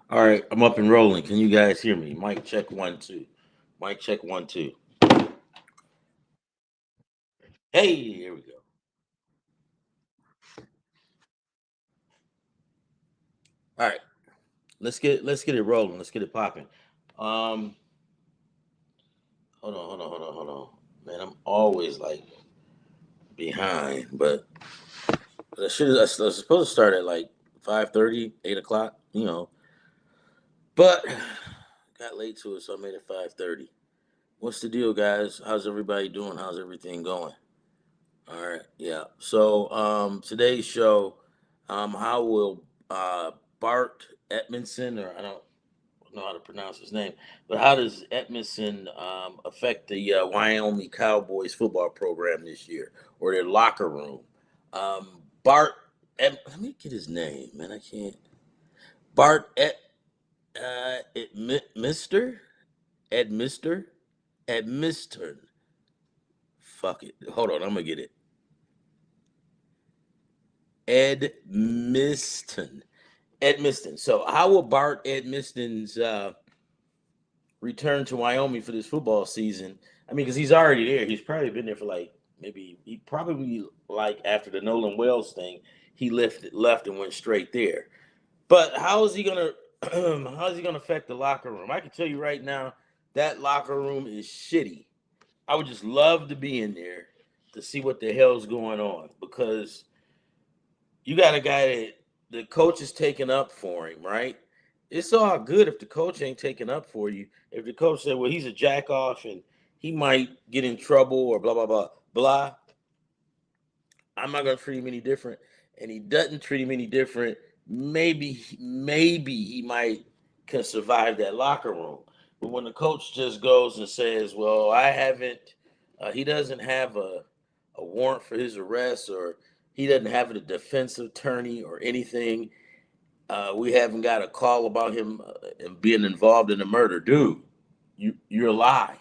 All right, I'm up and rolling. Can you guys hear me? Mic check 1 2. Mic check 1 2. Hey, here we go. All right, let's get it rolling. Let's get it popping. Um, hold on. Man, I'm always like behind, but I was supposed to start at like 5:30, 8 o'clock. But got late to it, so I made it 5:30. What's the deal, guys? How's everybody doing? How's everything going? All right, yeah. So today's show, how will Bart Edmiston, or I don't know how to pronounce his name, but how does Edmiston affect the Wyoming Cowboys football program this year or their locker room? Bart, let me get his name, man. I can't. Bart Mister Edmister Edmiston. Fuck it. Hold on, I'm gonna get it. Edmiston. Edmiston. So how will Bart Edmiston's return to Wyoming for this football season? I mean, because he's already there. He's probably been there for like maybe he probably like after the Nolan Wells thing, he left and went straight there. But how is he gonna how is he gonna affect the locker room? I can tell you right now, that locker room is shitty. I would just love to be in there to see what the hell's going on because you got a guy that the coach is taking up for him, right? It's all good if the coach ain't taking up for you. If the coach said, well, he's a jack off and he might get in trouble or blah, blah, blah, blah, I'm not going to treat him any different. And he doesn't treat him any different. Maybe he might can survive that locker room. But when the coach just goes and says, well, he doesn't have a warrant for his arrest or he doesn't have a defense attorney or anything. We haven't got a call about him being involved in a murder. Dude, you're a lie.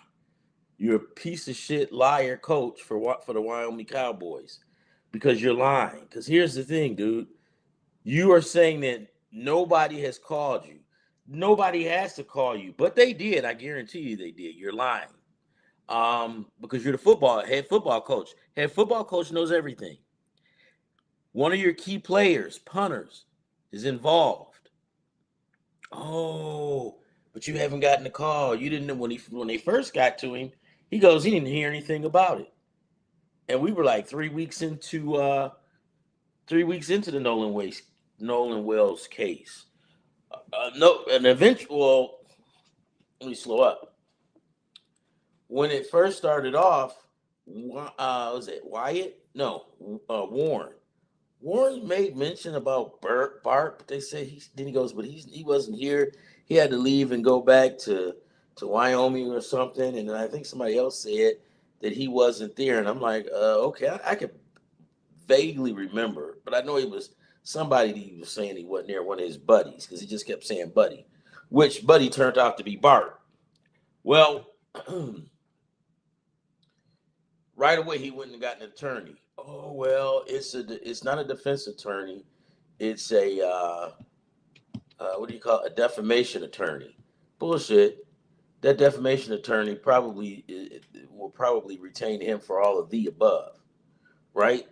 You're a piece of shit liar coach for the Wyoming Cowboys because you're lying. Because here's the thing, dude. You are saying that nobody has called you. Nobody has to call you, but they did. I guarantee you they did. You're lying. Because you're the head football coach. Head football coach knows everything. One of your key players, punters, is involved. Oh, but you haven't gotten a call. You didn't know when they first got to him. He goes, he didn't hear anything about it, and we were like 3 weeks into the Nolan Wells case. No, an eventual. Let me slow up. When it first started off, was it Wyatt? No, Warren. Warren made mention about Bart, but they say then he goes, but he wasn't here. He had to leave and go back to Wyoming or something. And then I think somebody else said that he wasn't there. And I'm like, okay, I could vaguely remember, but I know he was somebody that he was saying he wasn't there, one of his buddies, because he just kept saying buddy, which buddy turned out to be Bart. Well, right away he went and got an attorney. Oh well, it's not a defense attorney. It's a what do you call it? A defamation attorney? Bullshit. That defamation attorney will probably retain him for all of the above, right?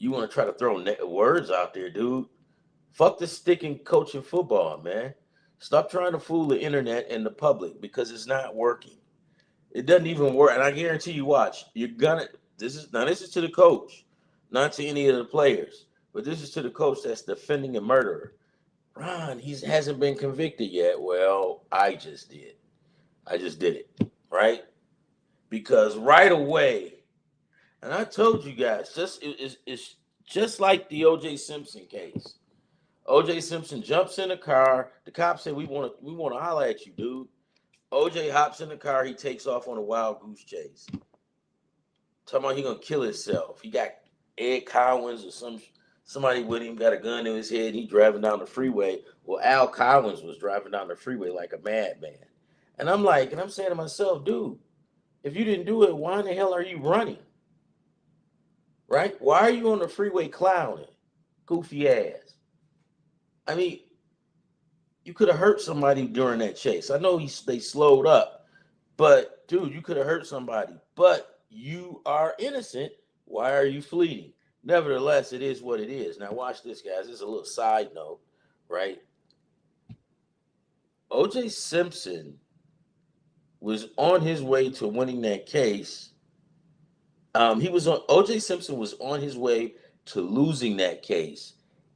You want to try to throw words out there, dude? Fuck the stick and coaching football, man. Stop trying to fool the internet and the public because it's not working. It doesn't even work. And I guarantee you, watch, you're gonna this is to the coach, not to any of the players, but this is to the coach that's defending a murderer. Ron, he hasn't been convicted yet. Well, I just did. I just did it. Right? Because right away, and I told you guys, it's just like the OJ Simpson case. OJ Simpson jumps in the car. The cops say we want to holler at you, dude. OJ hops in the car. He takes off on a wild goose chase. Talking about he gonna kill himself. He got Ed Collins or somebody with him got a gun in his head. He driving down the freeway. Well, Al Collins was driving down the freeway like a madman. And I'm saying to myself, dude, if you didn't do it, why in the hell are you running? Right? Why are you on the freeway clowning? Goofy ass. I mean, you could have hurt somebody during that chase. I know they slowed up, but dude, you could have hurt somebody. But you are innocent. Why are you fleeing? Nevertheless, it is what it is. Now watch this, guys. This is a little side note, right? O.J. Simpson was on his way to winning that case. O.J. Simpson was on his way to losing that case.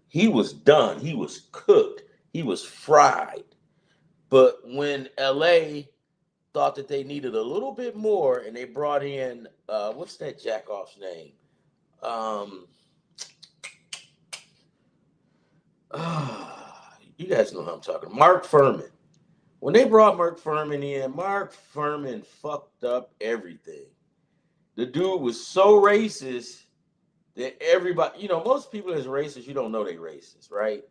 He was done. He was cooked. He was fried. But when LA thought that they needed a little bit more, and they brought in what's that jackoff's name? Um, you guys know who I'm talking. Mark Furman. When they brought Mark Furman in, Mark Furman fucked up everything. The dude was so racist that everybody, most people as racist, you don't know they racist, right?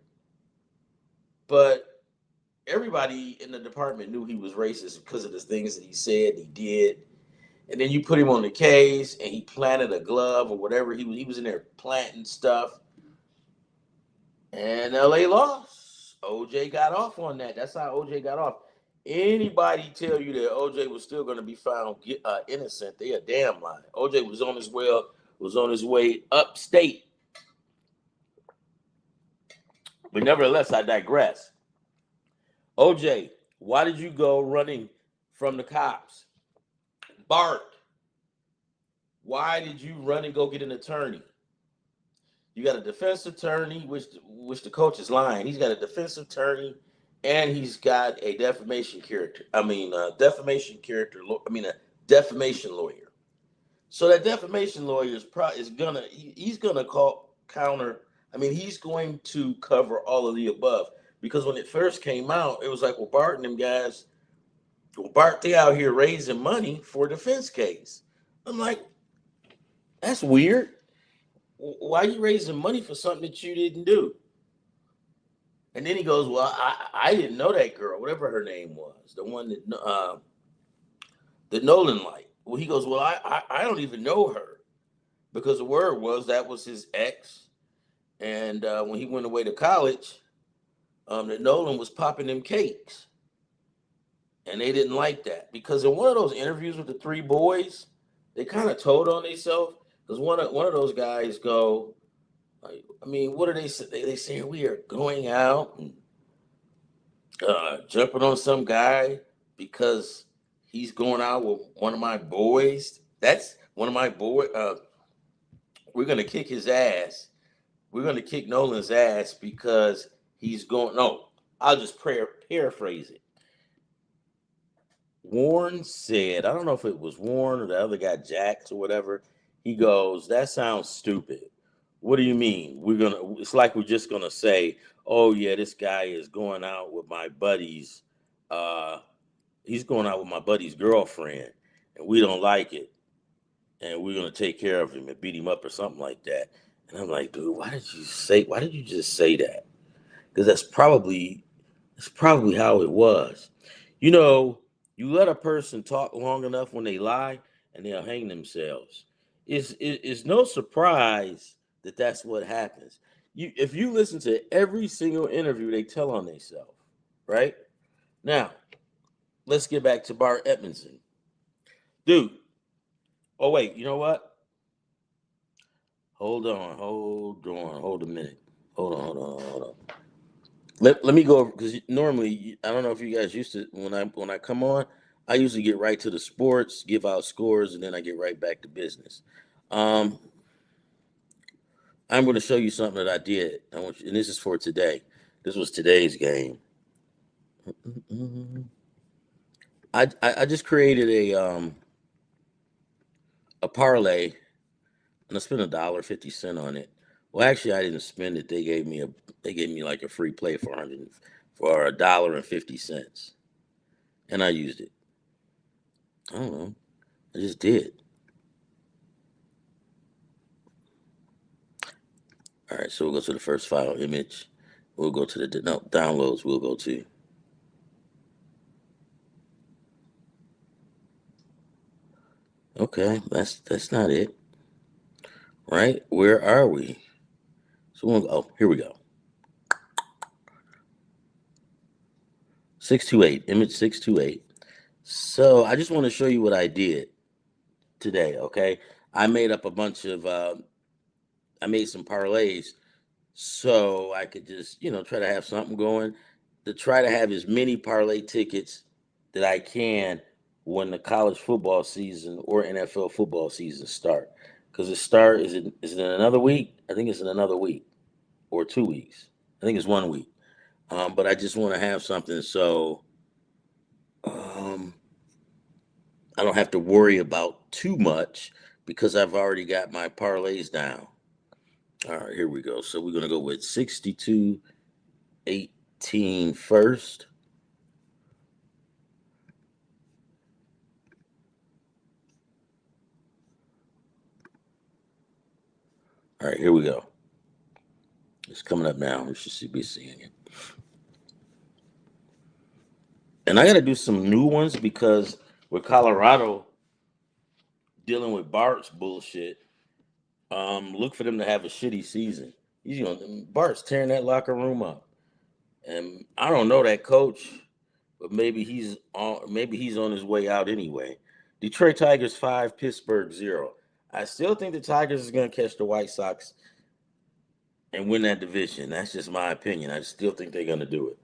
But everybody in the department knew he was racist because of the things that he said, he did. And then you put him on the case and he planted a glove or whatever. He was in there planting stuff. And LA lost. OJ got off on that. That's how OJ got off. Anybody tell you that OJ was still going to be found innocent, they a damn lie. OJ was on his way upstate. But nevertheless, I digress. OJ, why did you go running from the cops? Bart, why did you run and go get an attorney? You got a defense attorney, which the coach is lying. He's got a defense attorney, and he's got a defamation lawyer. So that defamation lawyer he's gonna call counter. He's going to cover all of the above, because when it first came out, it was like, well, Bart and them guys, they out here raising money for a defense case. I'm like, that's weird. Why are you raising money for something that you didn't do? And then he goes, well, I didn't know that girl, whatever her name was, the one that Nolan liked. Well, he goes, well, I don't even know her, because the word was that was his ex. And when he went away to college, that Nolan was popping them cakes. And they didn't like that, because in one of those interviews with the three boys, they kind of told on themselves. Because one of those guys go, what are they saying? They saying we are going out and jumping on some guy because he's going out with one of my boys. That's one of my boys. We're going to kick his ass. We're going to kick Nolan's ass because he's going. No, I'll just paraphrase it. Warren said, I don't know if it was Warren or the other guy, Jax or whatever. He goes, that sounds stupid. What do you mean? It's like we're just gonna say, oh yeah, this guy is going out with my buddy's he's going out with my buddy's girlfriend, and we don't like it, and we're gonna take care of him and beat him up or something like that. And I'm like, dude, why did you just say that? Because that's probably how it was. You let a person talk long enough when they lie, and they'll hang themselves. It's no surprise that that's what happens. If you listen to every single interview they tell on themselves, right? Now, let's get back to Bart Edmiston. Dude. Oh, wait, you know what? Hold on. Hold a minute. Hold on. Let me go, because normally, I don't know if you guys used to, when I come on, I usually get right to the sports, give out scores, and then I get right back to business. I'm going to show you something that I did, and this is for today. This was today's game. I just created a parlay, and I spent $1.50 on it. Well, actually, I didn't spend it. They gave me like a free play for $1.50, and I used it. I don't know. I just did. All right, so we'll go to the first file image. We'll go to the downloads. We'll go to. Okay, that's not it. Right? Where are we? So here we go. 628, image 628. So I just want to show you what I did today, okay? I made up a bunch of, I made some parlays so I could just, try to have something going to try to have as many parlay tickets that I can when the college football season or NFL football season start. Because is it in another week? I think it's in another week or 2 weeks. I think it's 1 week. But I just want to have something so um, I don't have to worry about too much because I've already got my parlays down. All right, here we go. So we're going to go with 62-18 first. All right, here we go. It's coming up now. We should be seeing it. And I got to do some new ones because with Colorado dealing with Bart's bullshit, look for them to have a shitty season. Bart's tearing that locker room up. And I don't know that coach, but maybe he's on his way out anyway. Detroit Tigers 5, Pittsburgh 0. I still think the Tigers is going to catch the White Sox and win that division. That's just my opinion. I still think they're going to do it.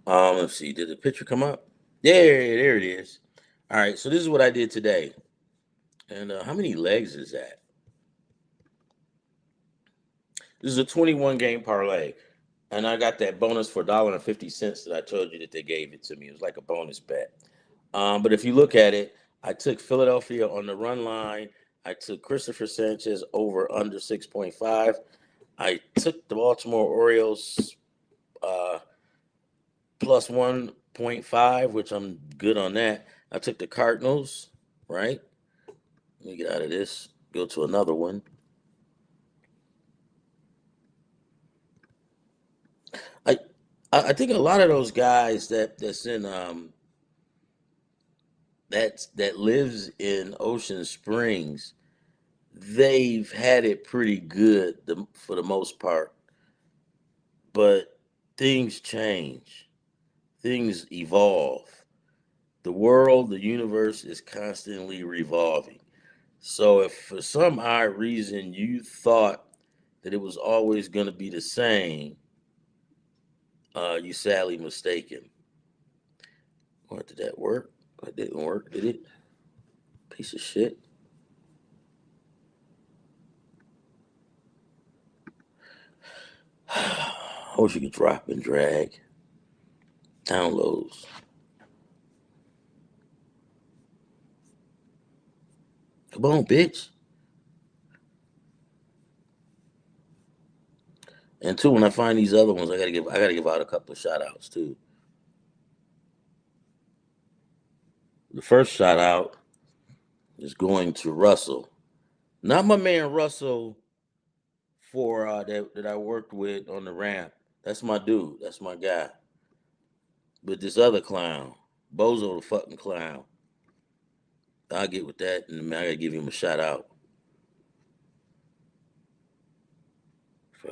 Let's see. Did the picture come up? There it is. All right. So this is what I did today. And how many legs is that? This is a 21 game parlay. And I got that bonus for $1.50 that I told you that they gave it to me. It was like a bonus bet. But if you look at it, I took Philadelphia on the run line. I took Christopher Sanchez over under 6.5. I took the Baltimore Orioles plus 1.5, which I'm good on that. I took the Cardinals, right? Let me get out of this. Go to another one. I think a lot of those guys that's in that lives in Ocean Springs, they've had it pretty good for the most part. But things change, things evolve. The world, the universe is constantly revolving. So if for some odd reason you thought that it was always going to be the same, you sadly mistaken. What, did that work? That didn't work, did it? Piece of shit. I wish you could drop and drag. Downloads. Come on, bitch. And two, when I find these other ones, I gotta give out a couple of shout outs too. The first shout out is going to Russell. Not my man Russell for that I worked with on the ramp. That's my dude. That's my guy. But this other clown, Bozo the fucking clown. I'll get with that, and I gotta give him a shout out.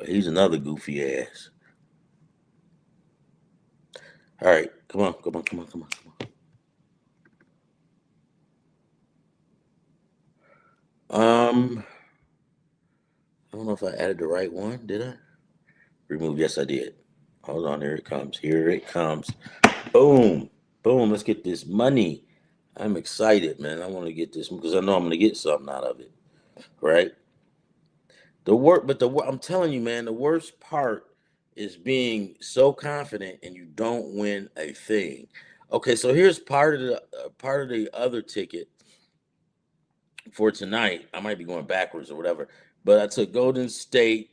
He's another goofy ass. All right, come on. I don't know if I added the right one. Did I? Remove. Yes, I did. Hold on. Here it comes. Boom. Boom. Let's get this money. I'm excited, man. I want to get this because I know I'm going to get something out of it. Right? I'm telling you, man, the worst part is being so confident and you don't win a thing. Okay, so here's part of the other ticket for tonight. I might be going backwards or whatever, but I took Golden State,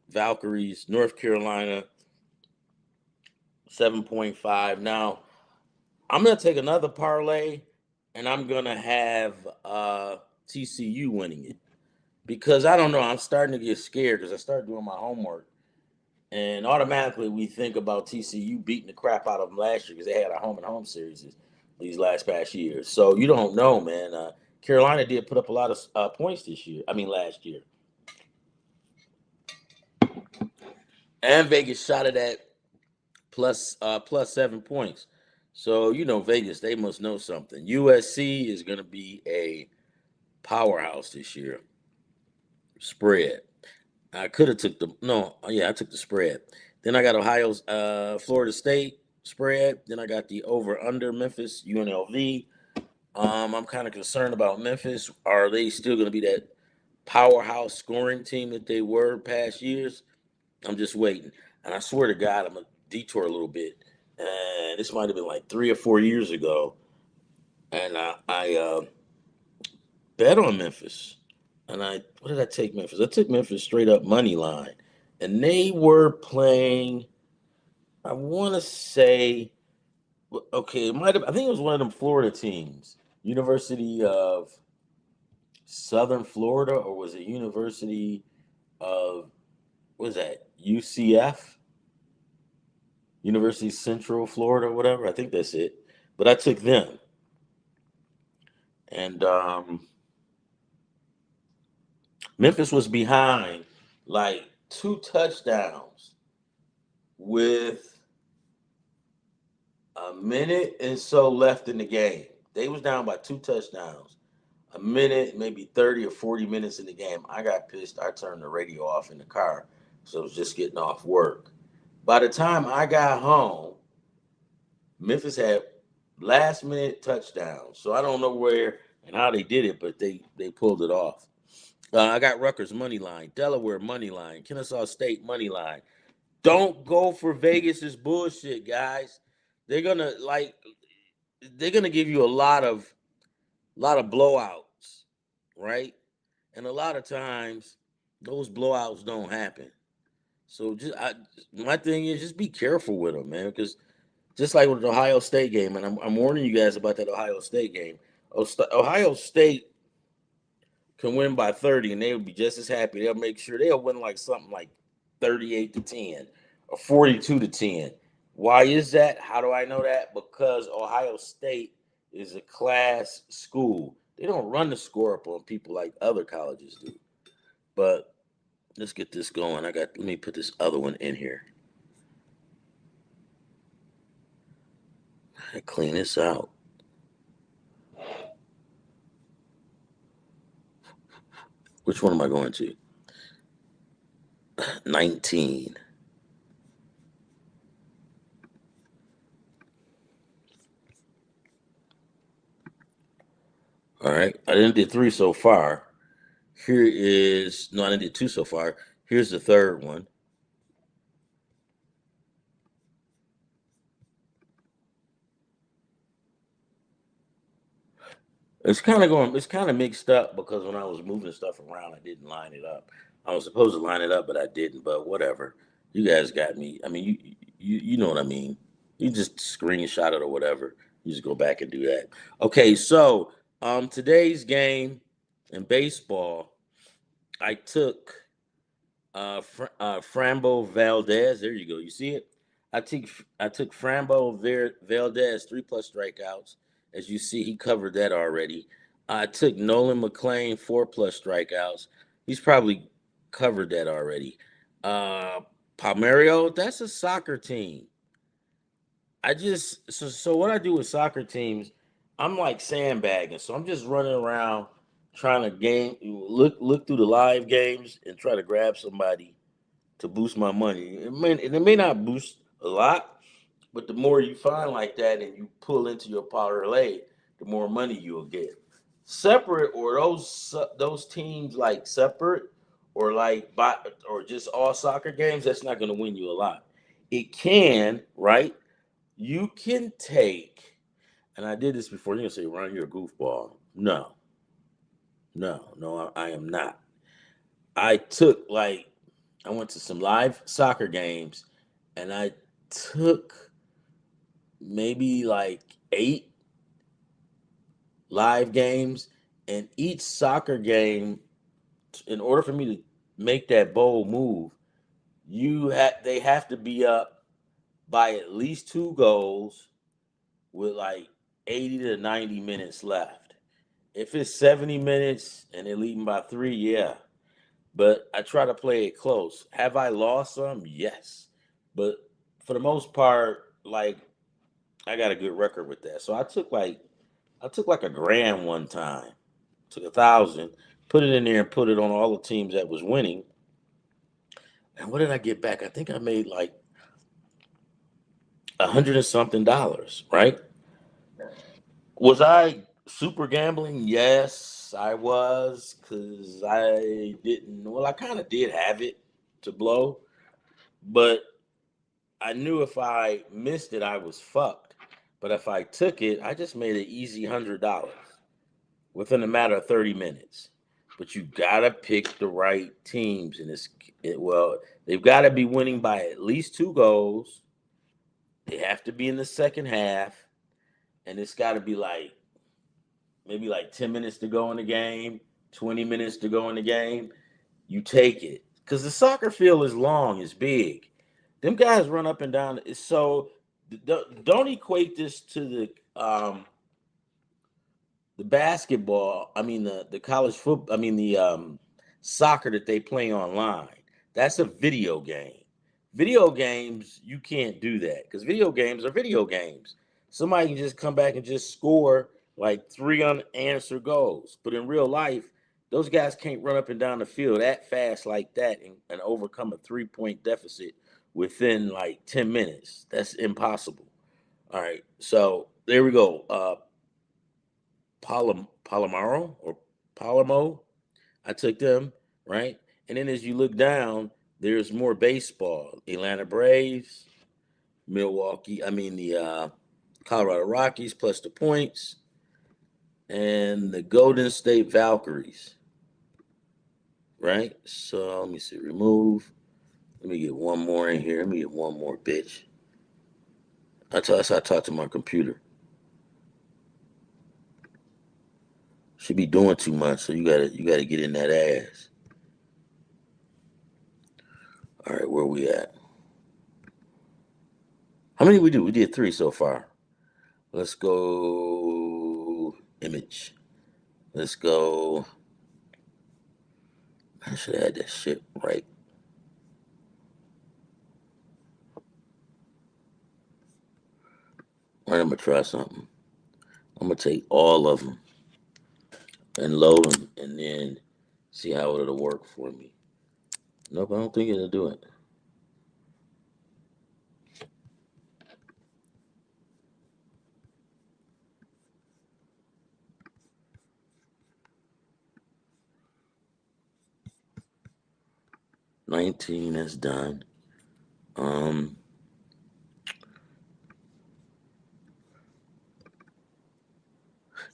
Valkyries, North Carolina, 7.5. Now, I'm going to take another parlay and I'm going to have TCU winning it because I don't know. I'm starting to get scared because I started doing my homework and automatically we think about TCU beating the crap out of them last year because they had a home and home series these past years. So you don't know, man. Carolina did put up a lot of points last year. And Vegas shot it at plus 7 points. So, Vegas, they must know something. USC is going to be a powerhouse this year. Spread. I could have took the no, yeah, I took the spread. Then I got Ohio's Florida State spread. Then I got the over under Memphis UNLV. I'm kind of concerned about Memphis. Are they still going to be that powerhouse scoring team that they were past years? I'm just waiting. And I swear to God, I'm gonna detour a little bit. And this might have been like 3 or 4 years ago, and I bet on Memphis. And what did I take Memphis? I took Memphis straight up money line, and they were playing. I want to say, okay, it might have. I think it was one of them Florida teams, University of Southern Florida, or was it University of what was that UCF, University Central Florida, whatever. I think that's it. But I took them, and Memphis was behind like 2 touchdowns with a minute and so left in the game. They was down by 2 touchdowns. A minute, maybe 30 or 40 minutes in the game. I got pissed. I turned the radio off in the car. So I was just getting off work. By the time I got home, Memphis had last minute touchdowns. So I don't know where and how they did it, but they pulled it off. I got Rutgers money line, Delaware money line, Kennesaw State money line. Don't go for Vegas's bullshit, guys. They're gonna give you a lot of blowouts, right? And a lot of times those blowouts don't happen. So my thing is just be careful with them, man, because just like with the Ohio State game, and I'm warning you guys about that Ohio State game. Ohio State can win by 30, and they would be just as happy. They'll make sure they'll win like something like 38-10 or 42-10. Why is that? How do I know that? Because Ohio State is a class school. They don't run the score up on people like other colleges do. But let's get this going. Let me put this other one in here. I clean this out. Which one am I going to? 19. All right. I didn't do 3 so far. I didn't do 2 so far. Here's the third one. It's kind of mixed up because when I was moving stuff around, I didn't line it up. I was supposed to line it up, but I didn't. But whatever. You guys got me. I mean, you know what I mean. You just screenshot it or whatever. You just go back and do that. Okay, so today's game in baseball, I took Frambo Valdez. There you go. You see it? I took Frambo Valdez 3+ strikeouts. As you see, he covered that already. I took Nolan McLean 4+ strikeouts. He's probably covered that already. Palmerio, that's a soccer team. So what I do with soccer teams, I'm like sandbagging. So I'm just running around trying to look through the live games and try to grab somebody to boost my money. It may not boost a lot, but the more you find like that and you pull into your parlay, the more money you'll get. Separate or those teams like separate or or just all soccer games, that's not going to win you a lot. It can, right? You can take, and I did this before. You're gonna say, "Ron, you're a goofball." No, I am not. I went to some live soccer games, and I took maybe like 8 live games, and each soccer game, in order for me to make that bold move, they have to be up by at least 2 goals with like 80 to 90 minutes left. If it's 70 minutes and they're leading by 3, yeah. But I try to play it close. Have I lost some? Yes. But for the most part, like I got a good record with that. So I took like a grand one time, took 1,000, put it in there and put it on all the teams that was winning. And what did I get back? I think I made like 100 and something dollars, right? Was I super gambling? Yes, I was, because I didn't, well, I kind of did have it to blow, but I knew if I missed it, I was fucked. But if I took it, I just made an easy $100 within a matter of 30 minutes. But you gotta pick the right teams, and well, they've got to be winning by at least 2 goals. They have to be in the second half, and it's got to be like maybe like 10 minutes to go in the game, 20 minutes to go in the game. You take it because the soccer field is long, it's big. Them guys run up and down. So don't equate this to the basketball. I mean the college football. I mean the soccer that they play online. That's a video game. Video games, you can't do that because video games are video games. Somebody can just come back and just score like 3 unanswered goals. But in real life, those guys can't run up and down the field that fast like that and overcome a 3 point deficit within like 10 minutes. That's impossible. All right. So there we go. Palomaro or Palamo. I took them, right? And then as you look down, there's more baseball. Atlanta Braves, the Colorado Rockies plus the points, and the Golden State Valkyries, right? So let me see, remove. Let me get one more in here. Let me get one more bitch. That's how I talk to my computer. Should be doing too much, so you gotta get in that ass. All right, where we at? How many we do? We did 3 so far. Let's go image. Let's go. I should have had that shit right. All right, I'm gonna try something. I'm gonna take all of them and load them, and then see how it'll work for me. Nope, I don't think it'll do it. $19 is done. Um,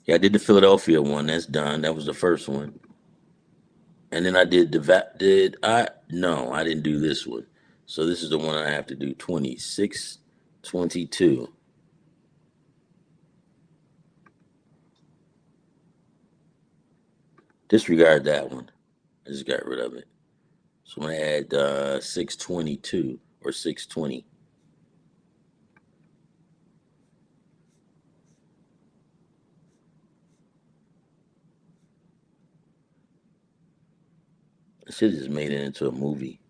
yeah, I did the Philadelphia one. That's done. That was the first one. And then I did did I? No, I didn't do this one. So this is the one I have to do. 26, 22. Disregard that one. I just got rid of it. So I'm gonna add 622 or 620. I should have just made it into a movie.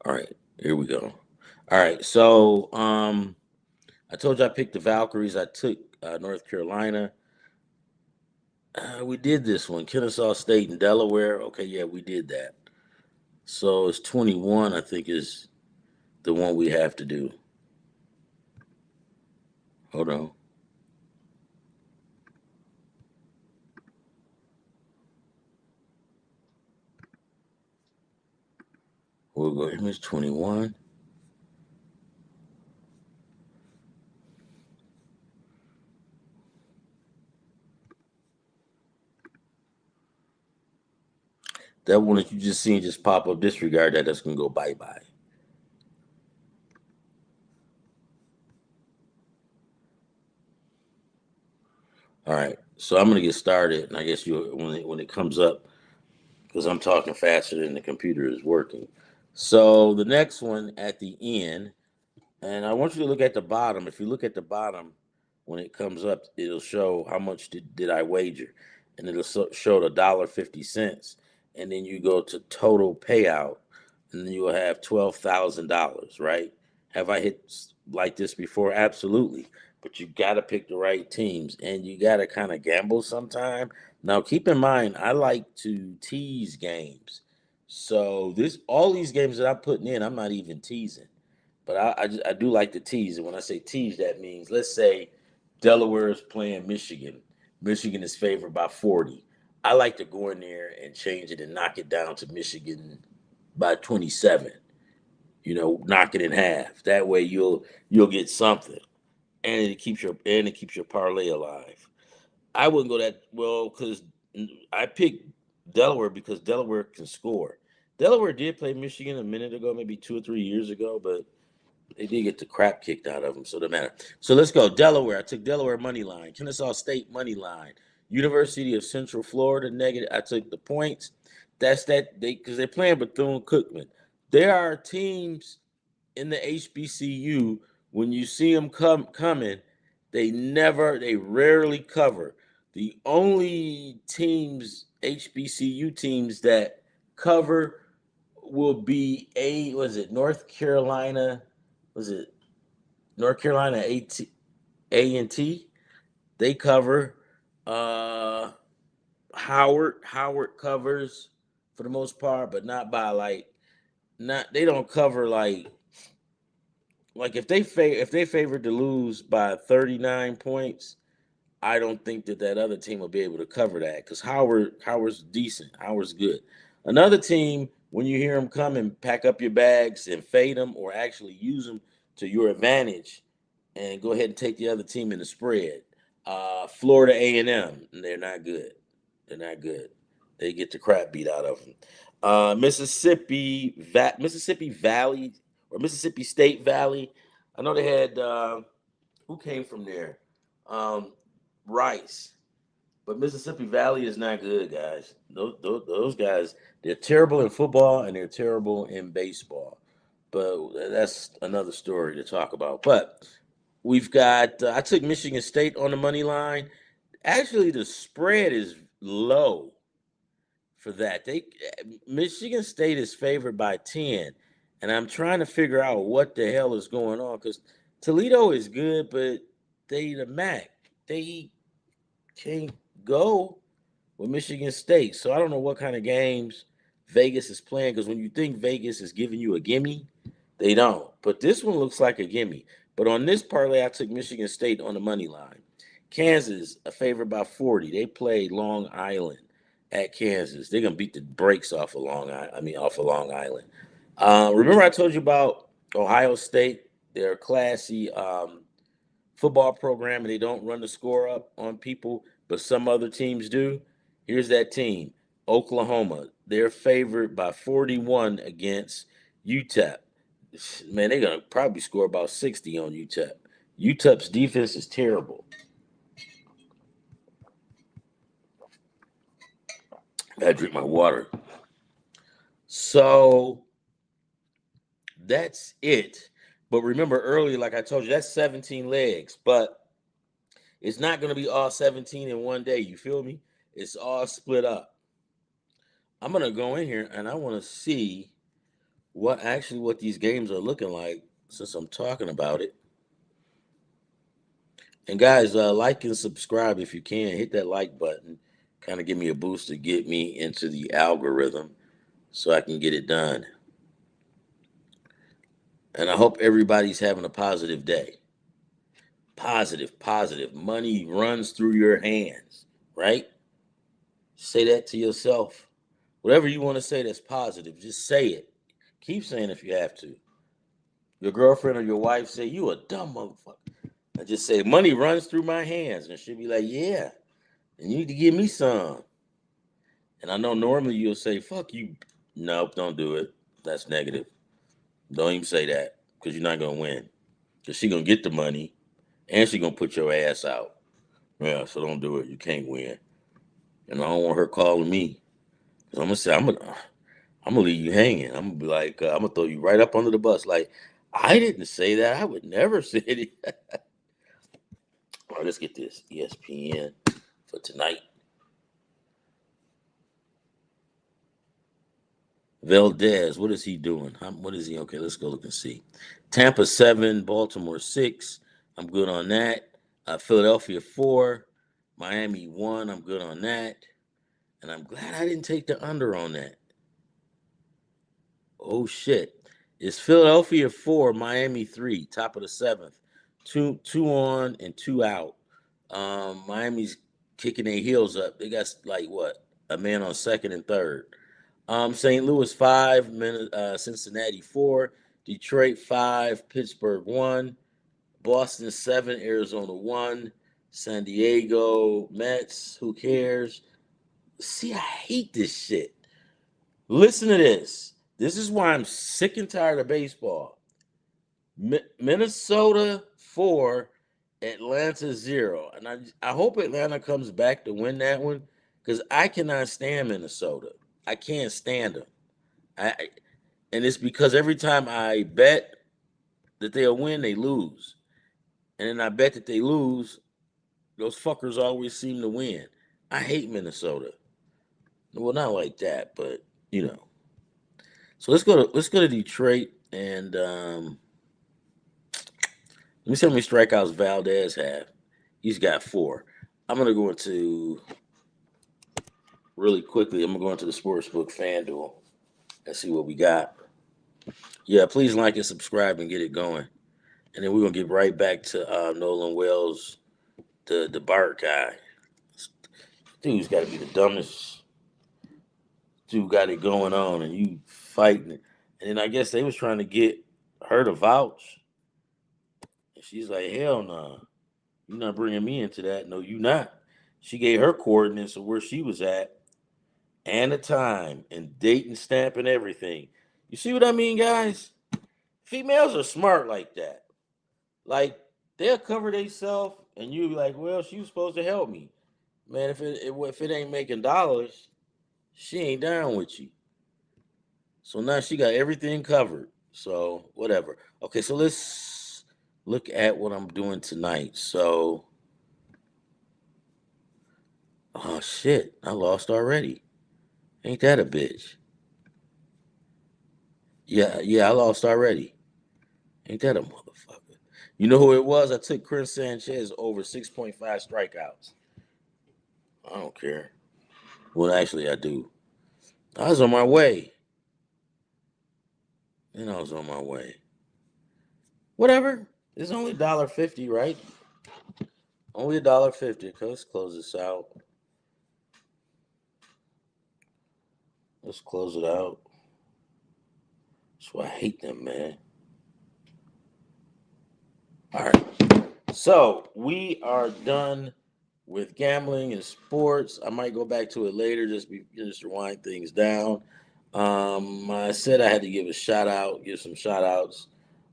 All right, here we go. All right, so I told you I picked the Valkyries. I took North Carolina. We did this one, Kennesaw State and Delaware. Okay, yeah, we did that. So it's 21. I think is the one we have to do. Hold on. We'll go image 21. That one that you just seen just pop up, disregard that. That's gonna go bye bye. All right, so I'm gonna get started, and I guess you when it comes up because I'm talking faster than the computer is working. So the next one at the end, and I want you to look at the bottom. If you look at the bottom, when it comes up, it'll show how much did I wager, and it'll show $1.50. and then you go to total payout, and then you will have $12,000, right? Have I hit like this before? Absolutely. But you got to pick the right teams, and you got to kind of gamble sometime. Now, keep in mind, I like to tease games. So all these games that I'm putting in, I'm not even teasing. But I do like to tease. And when I say tease, that means, let's say Delaware is playing Michigan. Michigan is favored by 40. I like to go in there and change it and knock it down to Michigan by 27. Knock it in half. That way you'll get something, and it keeps your parlay alive. I wouldn't go that well because I picked Delaware because Delaware can score. Delaware did play Michigan a minute ago, maybe 2 or 3 years ago, but they did get the crap kicked out of them, so it doesn't matter. So let's go. Delaware. I took Delaware money line. Kennesaw State money line. University of Central Florida negative. I took the points. That's that they because they're playing Bethune-Cookman. There are teams in the HBCU when you see them coming, they rarely cover. The only HBCU teams that cover will be North Carolina? Was it North Carolina A&T? They cover. Uh, Howard covers for the most part, but not by not they don't cover if they favored to lose by 39 points. I don't think that other team will be able to cover that because Howard's decent. Howard's good. Another team, when you hear them come and pack up your bags and fade them or actually use them to your advantage and go ahead and take the other team in the spread. Florida A&M, they're not good. They're not good. They get the crap beat out of them. Mississippi Valley or Mississippi State Valley. I know they had who came from there. Rice. But Mississippi Valley is not good, guys. Those guys, they're terrible in football and they're terrible in baseball. But that's another story to talk about. But we've got, I took Michigan State on the money line. Actually, the spread is low for that. Michigan State is favored by 10. And I'm trying to figure out what the hell is going on because Toledo is good, but they the MAC. They can't go with Michigan State. So I don't know what kind of games Vegas is playing because when you think Vegas is giving you a gimme, they don't. But this one looks like a gimme. But on this parlay, I took Michigan State on the money line. Kansas, a favorite by 40. They play Long Island at Kansas. They're gonna beat the brakes off of Long Island. Remember I told you about Ohio State? They're classy. Football program and they don't run the score up on people, but some other teams do. Here's that team, Oklahoma. They're favored by 41 against UTEP. Man, they're going to probably score about 60 on UTEP. UTEP's defense is terrible. I gotta drink my water. So that's it. But remember earlier, like I told you, that's 17 legs. But it's not going to be all 17 in one day. You feel me? It's all split up. I'm going to go in here and I want to see what these games are looking like since I'm talking about it. And guys, like and subscribe if you can. Hit that like button. Kind of give me a boost to get me into the algorithm so I can get it done. And I hope everybody's having a positive day. Positive. Money runs through your hands, right? Say that to yourself. Whatever you want to say that's positive, just say it. Keep saying if you have to. Your girlfriend or your wife say, you a dumb motherfucker. I just say, money runs through my hands. And she'll be like, yeah. And you need to give me some. And I know normally you'll say, fuck you. Nope, don't do it. That's negative. Don't even say that because you're not going to win. Because she's going to get the money and she's going to put your ass out. Yeah, so don't do it. You can't win. And I don't want her calling me. Because I'm going to say, I'm gonna leave you hanging. I'm gonna be like, I'm gonna throw you right up under the bus. Like, I didn't say that. I would never say it. All right, let's get this ESPN for tonight. Valdez, what is he doing? What is he? Okay, let's go look and see. Tampa 7, Baltimore 6. I'm good on that. Philadelphia 4, Miami 1. I'm good on that. And I'm glad I didn't take the under on that. Oh shit. It's Philadelphia 4, Miami 3, top of the 7th. Two on and two out. Miami's kicking their heels up. They got like what? A man on second and third. St. Louis 5, Cincinnati 4, Detroit 5, Pittsburgh 1, Boston 7, Arizona 1, San Diego Mets, who cares? See, I hate this shit. Listen to this. This is why I'm sick and tired of baseball. Minnesota 4, Atlanta 0. And I hope Atlanta comes back to win that one because I cannot stand Minnesota. I can't stand them. And it's because every time I bet that they'll win, they lose. And then I bet that they lose, those fuckers always seem to win. I hate Minnesota. Well, not like that, but you know. So let's go to Detroit and let me see how many strikeouts Valdez have. He's got 4. I'm gonna go into really quickly. I'm gonna go into the sportsbook FanDuel and see what we got. Yeah, please like and subscribe and get it going. And then we're gonna get right back to Nolan Wells, the Bart guy. Dude's got to be the dumbest. Dude got it going on, and you fighting it. And then I guess they was trying to get her to vouch, and she's like, "Hell no, nah. You're not bringing me into that. No, you not." She gave her coordinates of where she was at, and the time, and date and stamp and everything. You see what I mean, guys? Females are smart like that. Like they'll cover themselves, and you be like, "Well, she was supposed to help me, man. If it ain't making dollars, she ain't down with you." So now she got everything covered. So whatever. Okay, so let's look at what I'm doing tonight. So, oh shit, I lost already. Ain't that a bitch? Yeah, I lost already. Ain't that a motherfucker? You know who it was? I took Chris Sanchez over 6.5 strikeouts. I don't care. Well, actually, I do. I was on my way. And I was on my way. Whatever. It's only $1.50, right? Only $1.50. Okay, let's close this out. Let's close it out. That's why I hate them, man. All right. So we are done with gambling and sports. I might go back to it later, just to wind things down. I said I had to give some shout outs.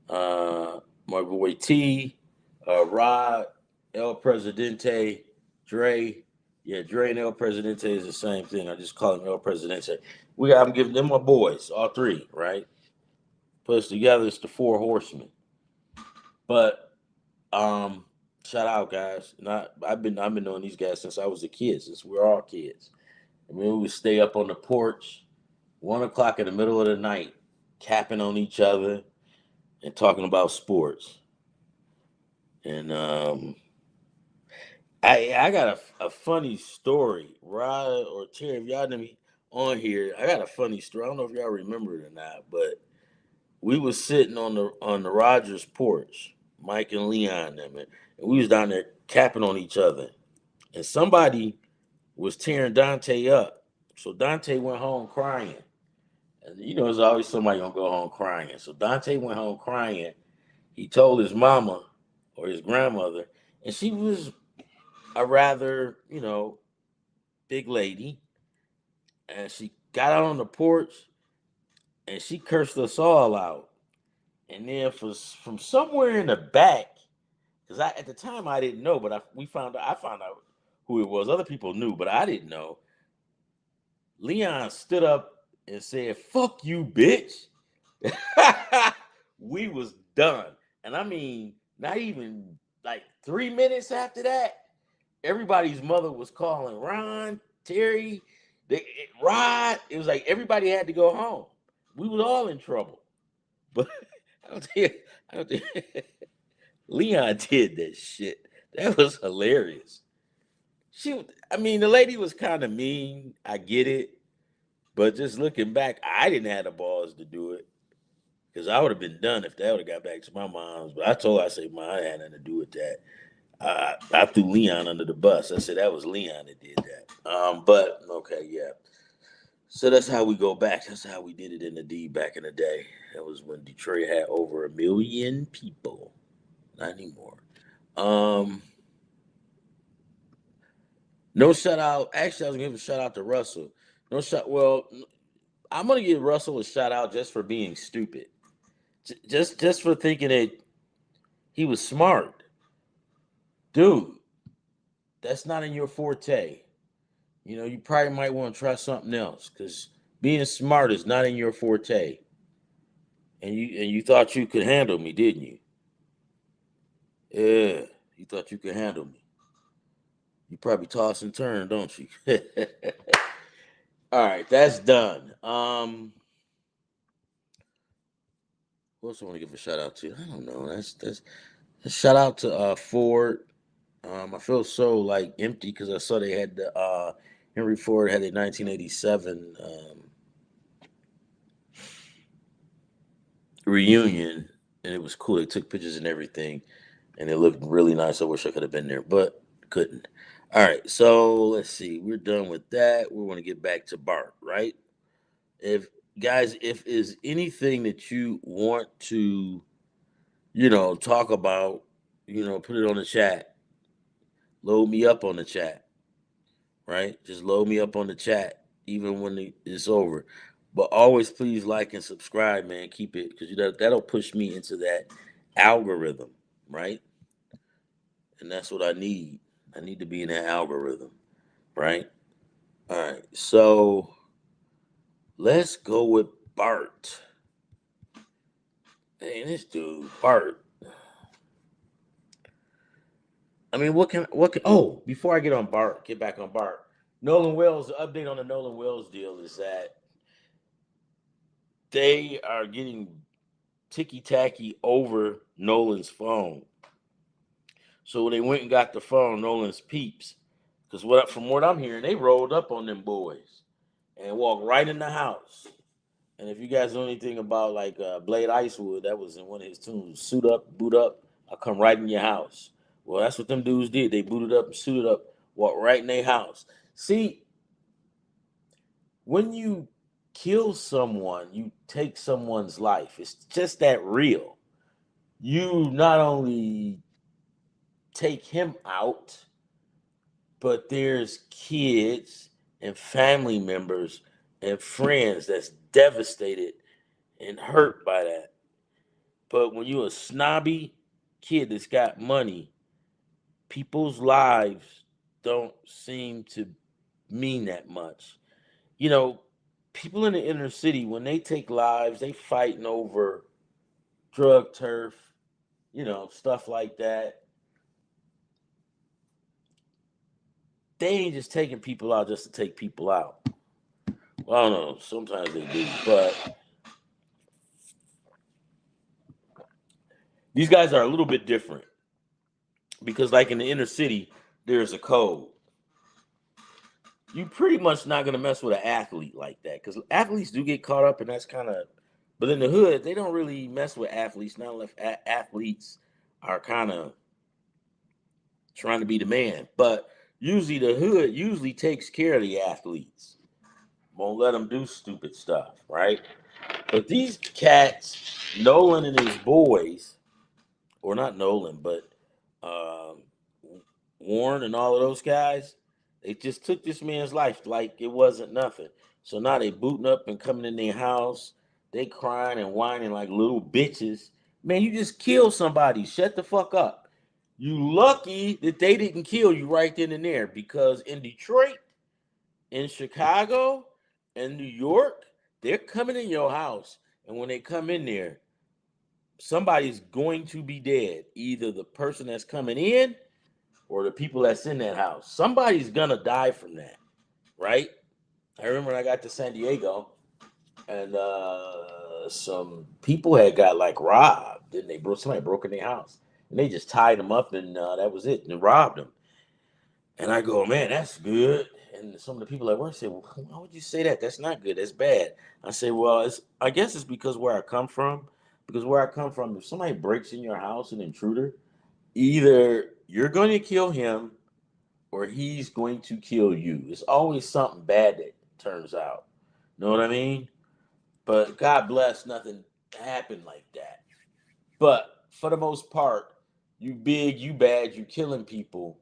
My boy T, Rod, El Presidente, Dre. Yeah, Dre and El Presidente is the same thing. I just call him El Presidente. I'm giving them my boys, all three, right? Put us together, it's the four horsemen. But shout out guys. I've been knowing these guys since I was a kid, since we're all kids. I mean, we would stay up on the porch, 1 o'clock in the middle of the night, capping on each other and talking about sports. And I got a funny story. Rod or Terry, if y'all didn't on here, I got a funny story. I don't know if y'all remember it or not, but we was sitting on the Rogers porch, Mike and Leon them, and we was down there capping on each other. And somebody was tearing Dante up. So Dante went home crying. And you know, there's always somebody gonna go home crying. So Dante went home crying. He told his mama or his grandmother, and she was a rather, big lady. And she got out on the porch and she cursed us all out. And then from somewhere in the back, because at the time I didn't know, but I found out who it was. Other people knew, but I didn't know. Leon stood up and said, "Fuck you, bitch." We was done. And I mean, not even like 3 minutes after that, everybody's mother was calling Ron, Terry, Rod. It was like everybody had to go home. We was all in trouble. But I don't think, I don't think Leon did that shit. That was hilarious. I mean, the lady was kind of mean. I get it. But just looking back, I didn't have the balls to do it. Because I would have been done if that would have got back to my mom's. But I told her, I said, Mom, I had nothing to do with that. I threw Leon under the bus. I said, that was Leon that did that. But, okay, yeah. So that's how we go back. That's how we did it in the D back in the day. That was when Detroit had over 1 million people. Not anymore. No shout out. Actually, I was gonna give a shout out to Russell. No shot. Well, I'm gonna give Russell a shout out just for being stupid. Just for thinking that he was smart, dude. That's not in your forte. You know, you probably might want to try something else because being smart is not in your forte. And you thought you could handle me, didn't you? Yeah, you thought you could handle me. You probably toss and turn, don't you? All right, that's done. Who else I want to give a shout out to? I don't know. That's a shout out to Ford. I feel so like empty because I saw they had the Henry Ford had a 1987 reunion, and it was cool. They took pictures and everything, and it looked really nice. I wish I could have been there, but couldn't. All right, so let's see. We're done with that. We want to get back to Bart, right? If guys, if is anything that you want to, talk about, put it on the chat. Load me up on the chat, right? Just load me up on the chat, even when it's over. But always please like and subscribe, man. Keep it because that'll push me into that algorithm, right? And that's what I need. I need to be in that algorithm, right? All right. So let's go with Bart. Man, this dude, Bart. I mean, oh, before I get back on Bart. Nolan Wells, the update on the Nolan Wells deal is that they are getting ticky tacky over Nolan's phone. So when they went and got the phone, Nolan's peeps. Because from what I'm hearing, they rolled up on them boys and walked right in the house. And if you guys know anything about like Blade Icewood, that was in one of his tunes. Suit up, boot up, I'll come right in your house. Well, that's what them dudes did. They booted up and suited up, walked right in their house. See, when you kill someone, you take someone's life. It's just that real. You not only take him out, but there's kids and family members and friends that's devastated and hurt by that. But when you're a snobby kid that's got money, people's lives don't seem to mean that much. You know, people in the inner city, when they take lives, they fighting over drug turf, stuff like that. They ain't just taking people out just to take people out. Well, I don't know. Sometimes they do, but these guys are a little bit different because, like in the inner city, there's a code. You pretty much not gonna mess with an athlete like that because athletes do get caught up, and that's kind of. But in the hood, they don't really mess with athletes, not unless athletes are kind of trying to be the man. But usually, the hood usually takes care of the athletes. Won't let them do stupid stuff, right? But these cats, Nolan and his boys, or not Nolan, but um, Warren and all of those guys, they just took this man's life like it wasn't nothing. So now they booting up and coming in their house. They crying and whining like little bitches. Man, you just killed somebody. Shut the fuck up. You lucky that they didn't kill you right then and there because in Detroit, in Chicago, and New York, they're coming in your house. And when they come in there, somebody's going to be dead. Either the person that's coming in or the people that's in that house. Somebody's gonna die from that, right? I remember when I got to San Diego and some people had got like robbed. Then somebody broke in their house, and they just tied them up, and that was it, and robbed them. And I go, man, that's good. And some of the people at work said, well, why would you say that? That's not good. That's bad. I say, well, I guess it's because where I come from. Because where I come from, if somebody breaks in your house, an intruder, either you're going to kill him or he's going to kill you. It's always something bad that turns out. Know what I mean? But God bless, nothing happened like that. But for the most part, you big, you bad, you killing people,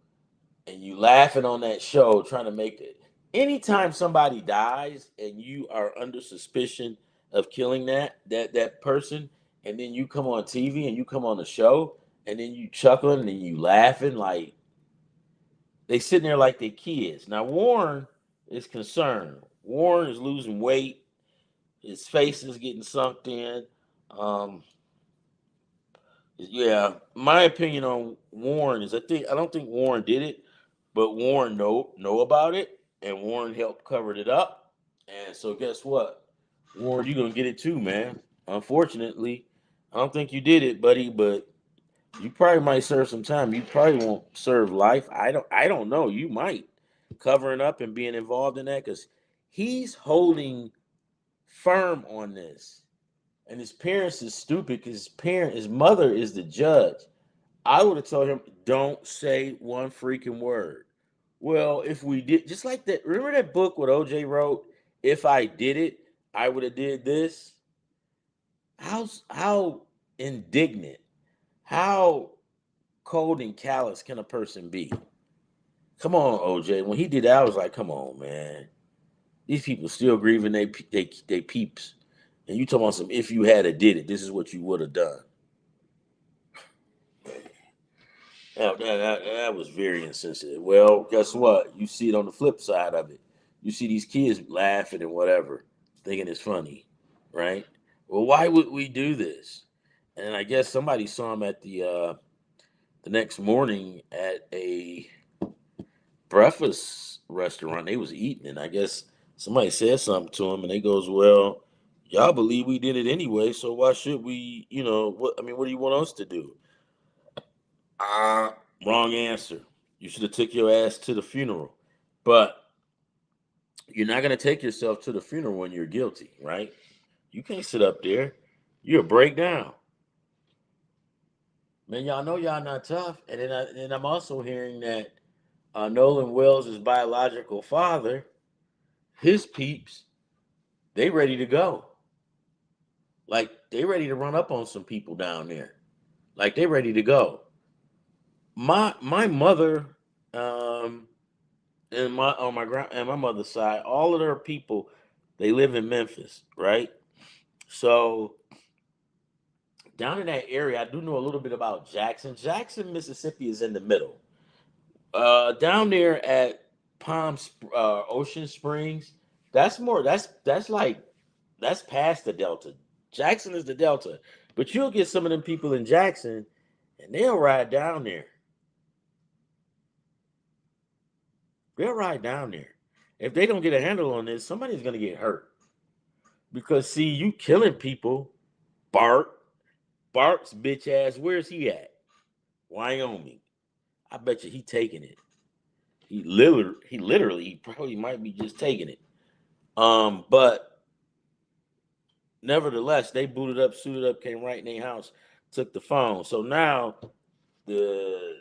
and you laughing on that show trying to make it. Anytime somebody dies and you are under suspicion of killing that person, and then you come on TV and you come on the show and then you chuckling and you laughing like they sitting there like they kids. Now Warren is concerned. Warren is losing weight. His face is getting sunk in. Um, yeah, my opinion on Warren is I don't think Warren did it, but Warren know about it, and Warren helped cover it up. And so guess what? Warren, you're gonna get it too, man. Unfortunately, I don't think you did it, buddy, but you probably might serve some time. You probably won't serve life. I don't know. You might covering up and being involved in that because he's holding firm on this. And his parents is stupid because his mother is the judge. I would have told him, don't say one freaking word. Well, if we did, just like that, remember that book what OJ wrote? If I did it, I would have did this. How indignant, how cold and callous can a person be? Come on, OJ. When he did that, I was like, come on, man. These people still grieving they peeps. And you talking about some if you had a did it, this is what you would have done. That was very insensitive. Well, guess what? You see it on the flip side of it. You see these kids laughing and whatever, thinking it's funny, right? Well, why would we do this? And I guess somebody saw him at the next morning at a breakfast restaurant. They was eating, and I guess somebody said something to him, and they goes, "Well, y'all believe we did it anyway, so why should we? What? I mean, what do you want us to do?" Uh, Wrong answer. You should have took your ass to the funeral. But you're not going to take yourself to the funeral when you're guilty, right? You can't sit up there. You'll break down. Man, y'all know y'all not tough. And I'm also hearing that Nolan Wells' biological father, his peeps, they ready to go. Like they ready to run up on some people down there. Like they ready to go. My mother, um, and my mother's side, all of their people, they live in Memphis, right? So down in that area, I do know a little bit about Jackson. Jackson, Mississippi is in the middle. Down there at Ocean Springs, that's more. That's past the Delta. Jackson is the Delta, but you'll get some of them people in Jackson, and they'll ride down there. They'll ride down there. If they don't get a handle on this, somebody's gonna get hurt. Because see, you killing people, Bart. Bart's bitch ass, where's he at? Wyoming. I bet you he taking it. He probably might be just taking it. But nevertheless, they booted up, suited up, came right in their house, took the phone. So now the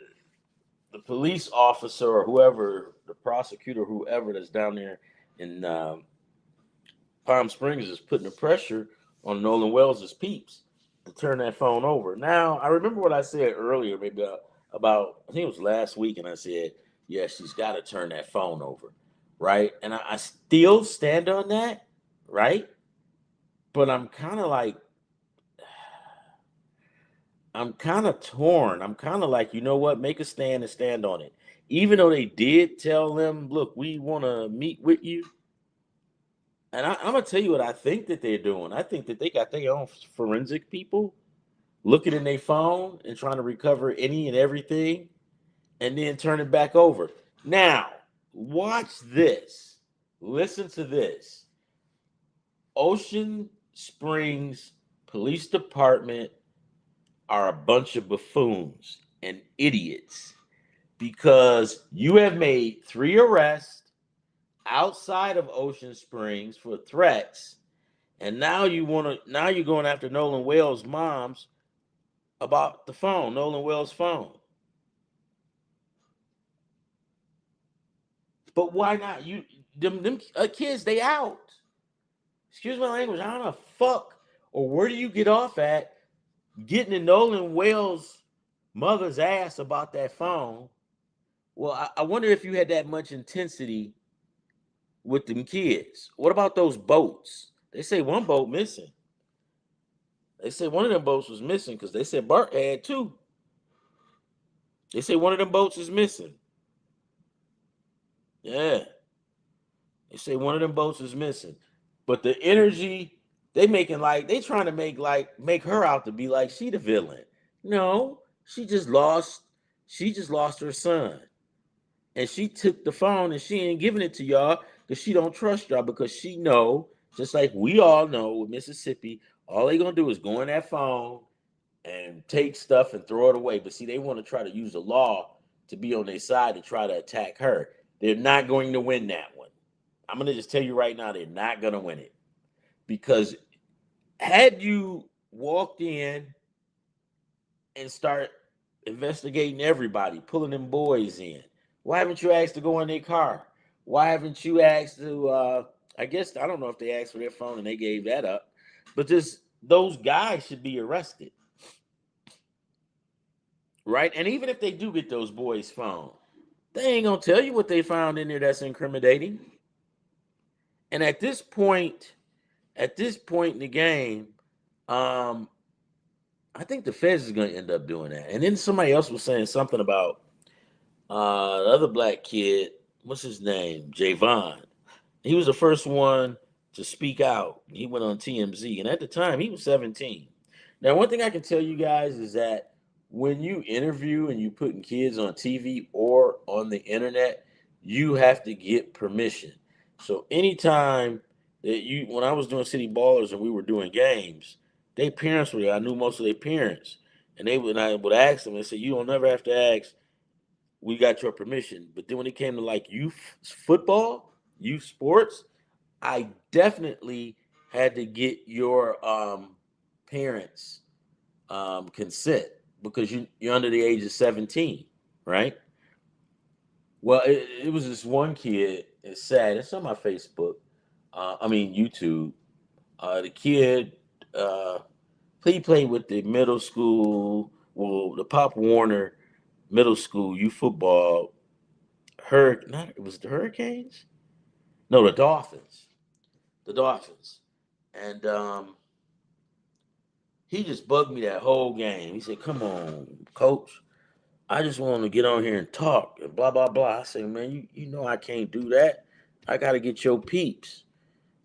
police officer or whoever, the prosecutor, whoever that's down there in Palm Springs is putting the pressure on Nolan Wells' peeps to turn that phone over. Now, I remember what I said earlier, maybe about, I think it was last week, and I said, yeah, she's got to turn that phone over, right? And I still stand on that, right? But I'm kind of torn. I'm kind of like, you know what? Make a stand and stand on it. Even though they did tell them, look, we want to meet with you. And I'm going to tell you what I think that they're doing. I think that they got their own forensic people looking in their phone and trying to recover any and everything and then turn it back over. Now, watch this. Listen to this. Ocean Springs Police Department are a bunch of buffoons and idiots because you have made 3 arrests outside of Ocean Springs for threats, and now you're going after Nolan Wells' mom's about the phone, Nolan Wells' phone. But why not? Them kids, they out. Excuse my language. How the fuck or where do you get off at getting in Nolan Wells' mother's ass about that phone? Well, I wonder if you had that much intensity with them kids. What about those boats? They say one boat missing. They say one of them boats was missing because they said Bart had 2. They say one of them boats is missing. Yeah. They say one of them boats is missing. But the energy they trying to make her out to be like she the villain. No, she just lost her son. And she took the phone and she ain't giving it to y'all because she don't trust y'all because she know, just like we all know with Mississippi, all they gonna do is go in that phone and take stuff and throw it away. But see, they want to try to use the law to be on their side to try to attack her. They're not going to win that one. I'm going to just tell you right now, they're not going to win it. Because had you walked in and start investigating everybody, pulling them boys in, why haven't you asked to go in their car? Why haven't you asked to, I don't know if they asked for their phone and they gave that up, but those guys should be arrested. Right? And even if they do get those boys' phone, they ain't going to tell you what they found in there that's incriminating. And at this point in the game, I think the feds is going to end up doing that. And then somebody else was saying something about the other black kid. What's his name? Javon. He was the first one to speak out. He went on TMZ. And at the time, he was 17. Now, one thing I can tell you guys is that when you interview and you putting kids on TV or on the internet, you have to get permission. So anytime that when I was doing City Ballers and we were doing games, their parents were there. I knew most of their parents. And I would ask them and say, you don't never have to ask, we got your permission. But then when it came to like youth football, youth sports, I definitely had to get your parents' consent because you're under the age of 17, right? Well, it was this one kid. It's sad. It's on my Facebook. YouTube. The kid, he played with the middle school, the Pop Warner middle school youth football. It was the Hurricanes? No, the Dolphins. The Dolphins. And he just bugged me that whole game. He said, come on, coach. I just want to get on here and talk and blah, blah, blah. I said, man, you know I can't do that. I got to get your peeps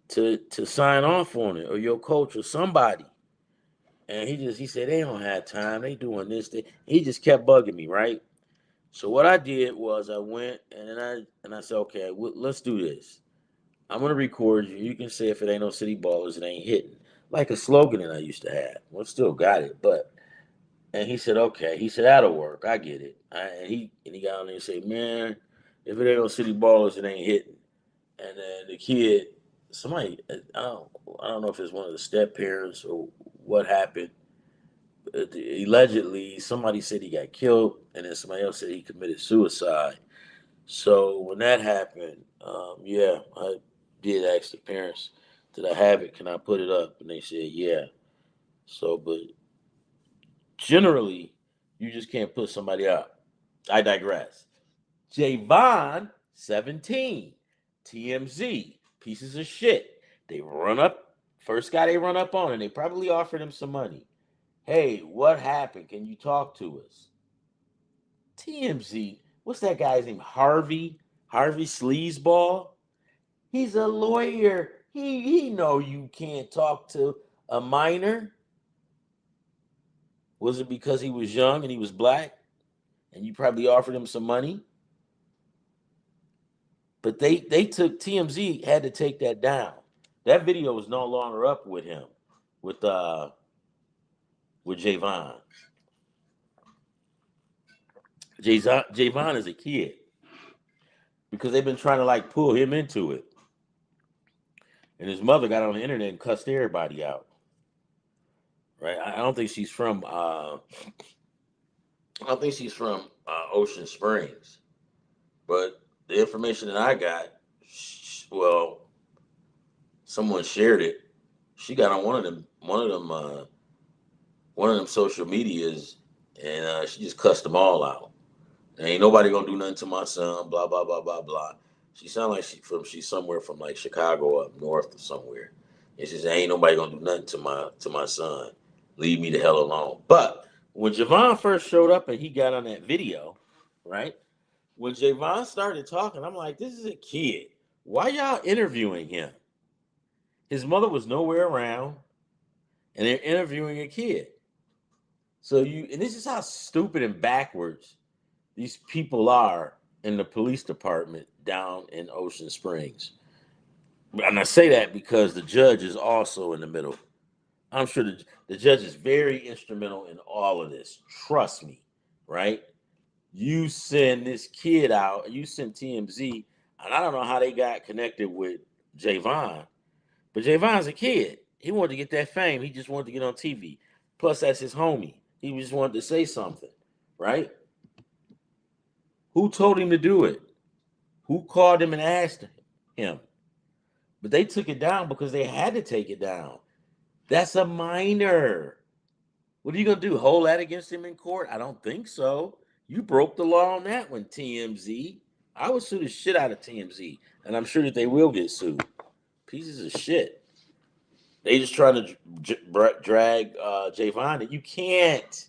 to sign off on it or your coach or somebody. And he said, they don't have time. They doing this. He just kept bugging me, right? So what I did was I went and I said, okay, let's do this. I'm going to record you. You can say if it ain't no City Ballers, it ain't hitting. Like a slogan that I used to have. Well, still got it, and he said, okay. He said, that'll work. I get it. And he got on there and said, man, if it ain't no City Ballers, it ain't hitting. And then the kid, somebody, I don't know if it's one of the step parents or what happened. Allegedly, somebody said he got killed, and then somebody else said he committed suicide. So when that happened, I did ask the parents, did I have it? Can I put it up? And they said, yeah. So, but generally, you just can't put somebody up. I digress. Javon, 17, TMZ, pieces of shit. They first guy they run up on, and they probably offered him some money. Hey, what happened? Can you talk to us? TMZ, what's that guy's name? Harvey Sleazeball? He's a lawyer. He know you can't talk to a minor. Was it because he was young and he was black? And you probably offered him some money? But they took TMZ, had to take that down. That video is no longer up with him, with Javon. Javon is a kid because they've been trying to like pull him into it, and his mother got on the internet and cussed everybody out. Right? I don't think she's from. I don't think she's from Ocean Springs, but the information that I got, well, someone shared it. She got on one of them social medias, and she just cussed them all out. Ain't nobody gonna do nothing to my son. Blah blah blah blah blah. She sound like she's somewhere from like Chicago up north or somewhere. And she said, "Ain't nobody gonna do nothing to my son. Leave me the hell alone." But when Javon first showed up and he got on that video, right? When Javon started talking, I'm like, "This is a kid. Why y'all interviewing him?" His mother was nowhere around, and they're interviewing a kid. And this is how stupid and backwards these people are in the police department down in Ocean Springs. And I say that because the judge is also in the middle. I'm sure the judge is very instrumental in all of this. Trust me, right? You send this kid out, you send TMZ, and I don't know how they got connected with Javon, but Javon's a kid. He wanted to get that fame. He just wanted to get on TV. Plus, that's his homie. He just wanted to say something, right? Who told him to do it? Who called him and asked him? But they took it down because they had to take it down. That's a minor. What are you going to do? Hold that against him in court? I don't think so. You broke the law on that one, TMZ. I would sue the shit out of TMZ, and I'm sure that they will get sued. Pieces of shit. They just trying to drag Javon, and you can't.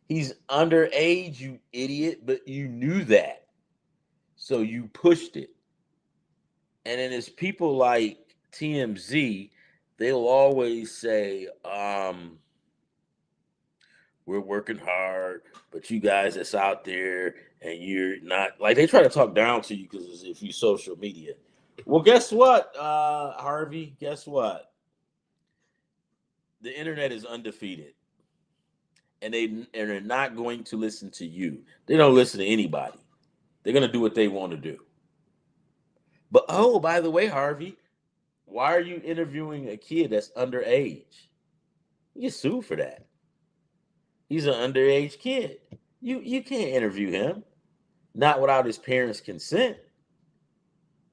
He's underage, you idiot, but you knew that. So you pushed it. And then it's people like TMZ, they'll always say, we're working hard, but you guys that's out there and you're not, like they try to talk down to you because if you social media. Well, guess what, Harvey? Guess what? The internet is undefeated. And they're not going to listen to you. They don't listen to anybody. They're going to do what they want to do. But, oh, by the way, Harvey, why are you interviewing a kid that's underage? You get sued for that. He's an underage kid. You can't interview him, not without his parents' consent.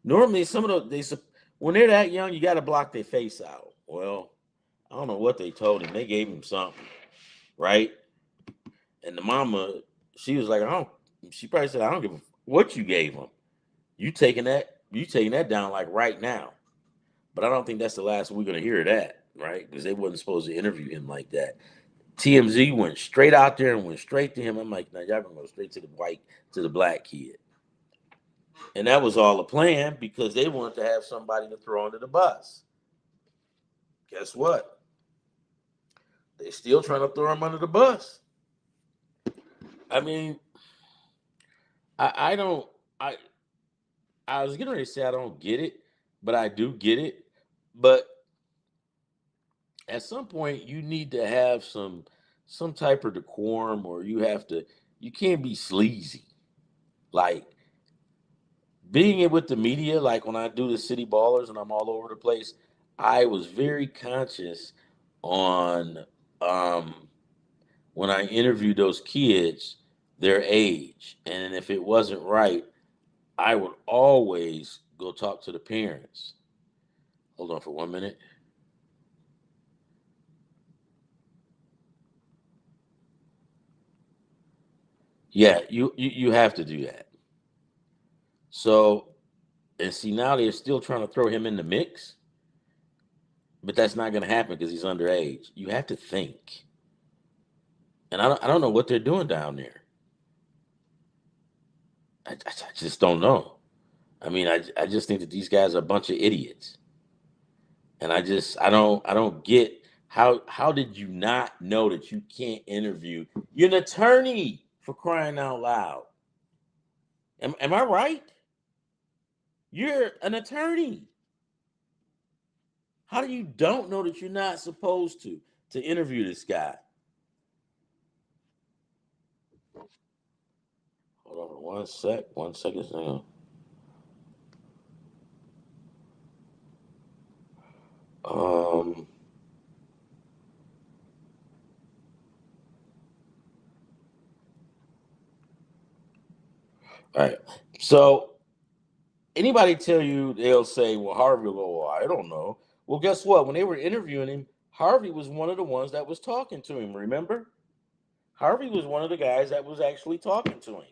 Normally, some of those, when they're that young, you got to block their face out. Well, I don't know what they told him. They gave him something, right? And the mama, she was like, she probably said, I don't give a what you gave him. You taking that down like right now. But I don't think that's the last we're going to hear of that, right? Because they wasn't supposed to interview him like that. TMZ went straight out there and went straight to him. I'm like, now y'all going to go straight to the black kid. And that was all a plan because they wanted to have somebody to throw under the bus. Guess what? They still trying to throw him under the bus. I mean, I was getting ready to say I don't get it, but I do get it. But at some point, you need to have some type of decorum, or you can't be sleazy. Like being with the media, like when I do the City Ballers and I'm all over the place, I was very conscious on when I interviewed those kids, their age, and if it wasn't right, I would always go talk to the parents. Hold on for 1 minute. Yeah, you have to do that. So, and see now they're still trying to throw him in the mix, but that's not going to happen because he's underage. You have to think, and I don't know what they're doing down there. I just don't know. I mean, I just think that these guys are a bunch of idiots, and I don't get how did you not know that you can't interview? You're an attorney, for crying out loud. Am I right? You're an attorney. How do you don't know that you're not supposed to interview this guy? Hold on one sec. 1 second. Hang on. Um. All right. So anybody tell you, they'll say, "Well, Harvey will go, well, I don't know." Well, guess what? When they were interviewing him, Harvey was one of the ones that was talking to him. Remember? Harvey was one of the guys that was actually talking to him.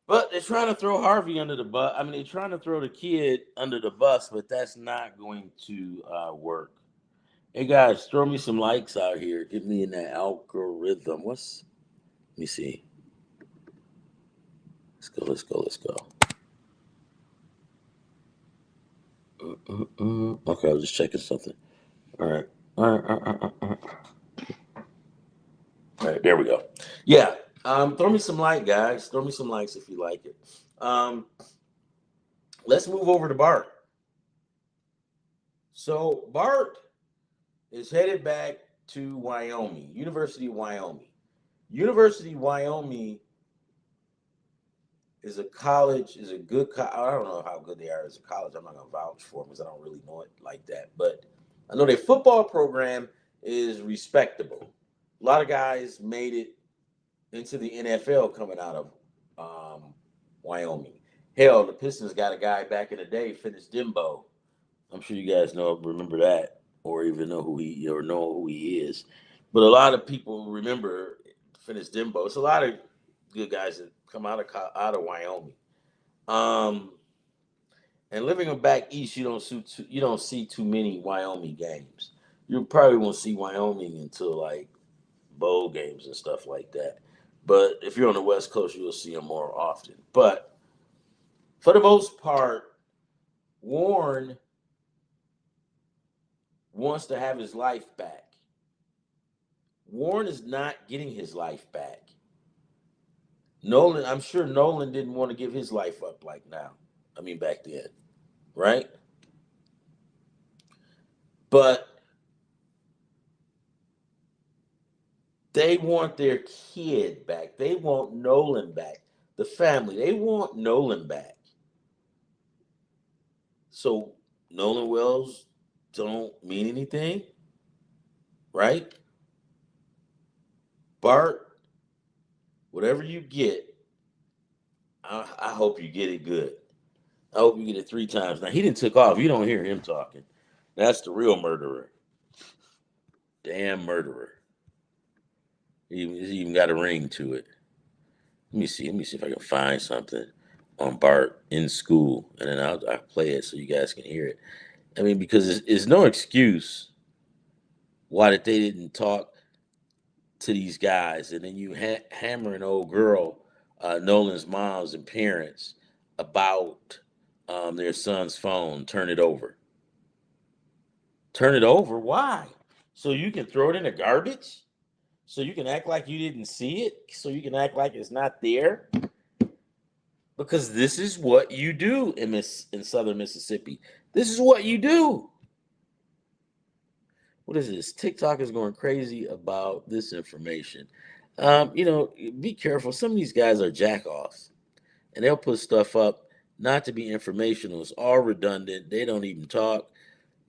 But they're trying to throw Harvey under the bus. I mean, they're trying to throw the kid under the bus, but that's not going to work. Hey guys, throw me some likes out here. Get me in that algorithm. Let me see. Let's go. Let's go. Let's go. Okay, I was just checking something. All right. All right. All right. All right. All right. There we go. Yeah. Throw me some like, guys. Throw me some likes if you like it. Um, let's move over to Bart. So Bart is headed back to Wyoming, University of Wyoming. University of Wyoming is a college, is a good I don't know how good they are as a college. I'm not going to vouch for them because I don't really know it like that. But I know their football program is respectable. A lot of guys made it into the NFL coming out of Wyoming. Hell, the Pistons got a guy back in the day, finished Dimbo. I'm sure you guys remember that, or even know who he is. But a lot of people remember Finis Dimbo. It's a lot of good guys that come out of Wyoming. Um, and living back east, you don't see too many Wyoming games. You probably won't see Wyoming until like bowl games and stuff like that. But if you're on the West Coast, you'll see them more often. But for the most part, Warren wants to have his life back. Warren is not getting his life back. I'm sure Nolan didn't want to give his life up like now. I mean, back then, right? But they want their kid back. They want Nolan back. The family, they want Nolan back. So Nolan Wells don't mean anything, right? Bart, whatever you get, I hope you get it good. I hope you get it 3 times. Now he didn't took off. You don't hear him talking. That's the real murderer. Damn murderer. He even got a ring to it. Let me see. Let me see if I can find something on Bart in school, and then I'll play it so you guys can hear it. I mean, because it's no excuse why that they didn't talk to these guys, and then you hammer an old girl, Nolan's moms and parents, about their son's phone. Turn it over. Turn it over. Why? So you can throw it in the garbage. So you can act like you didn't see it. So you can act like it's not there. Because this is what you do in southern Mississippi. This is what you do. What is this? TikTok is going crazy about this information. Be careful. Some of these guys are jackoffs, and they'll put stuff up not to be informational. It's all redundant. They don't even talk.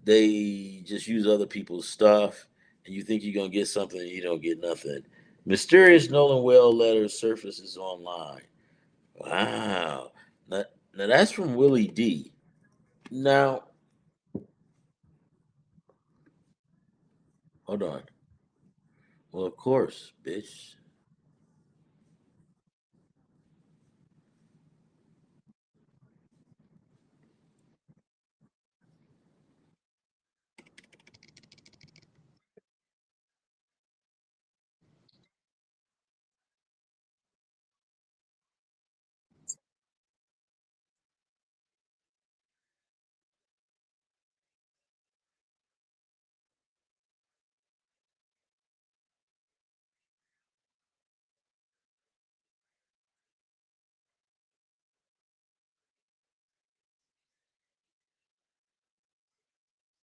They just use other people's stuff, and you think you're gonna get something, and you don't get nothing. Mysterious Nolan Well letter surfaces online. Wow. Now, now that's from Willie D. Now, hold on. Well, of course, bitch.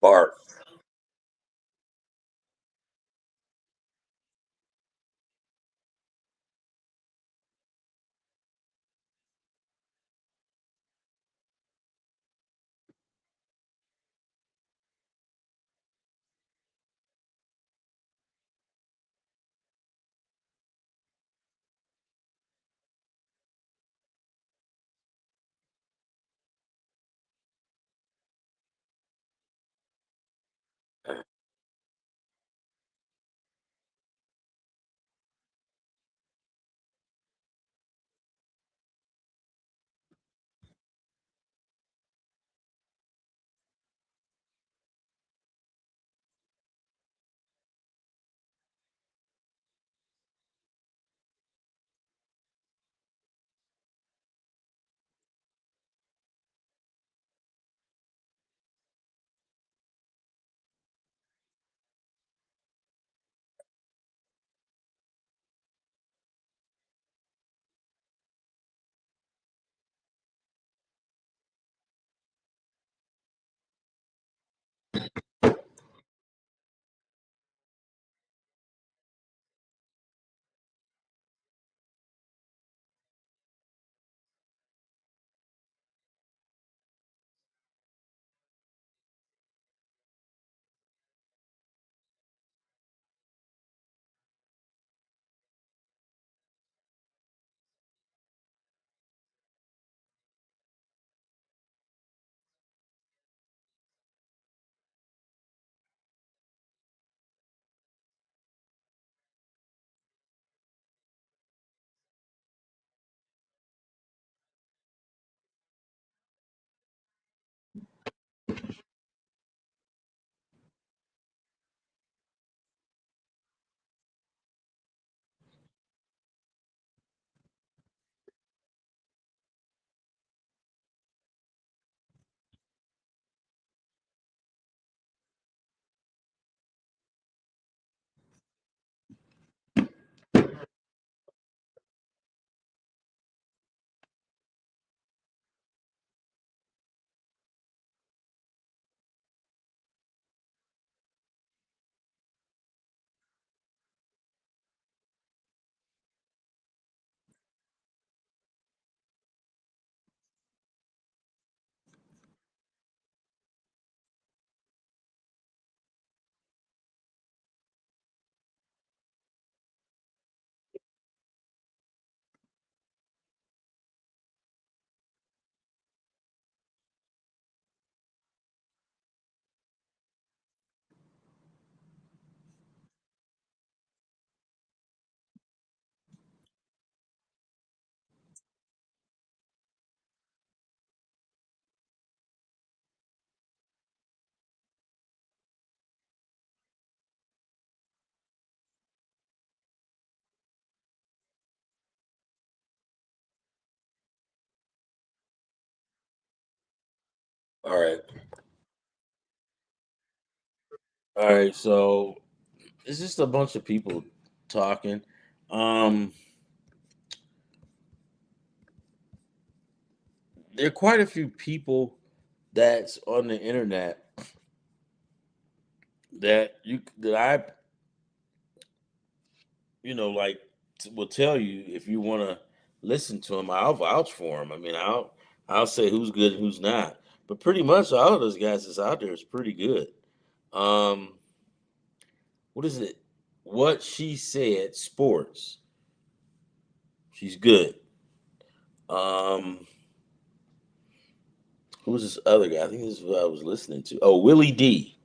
Bart. All right. All right. So it's just a bunch of people talking. Um, there are quite a few people that's on the internet that I like will tell you if you want to listen to them. I'll vouch for them. I mean, I'll say who's good and who's not. But pretty much all of those guys that's out there is pretty good. Um, what is it? What she said, sports. She's good. Um, who's this other guy? I think this is what I was listening to. Oh, Willie D.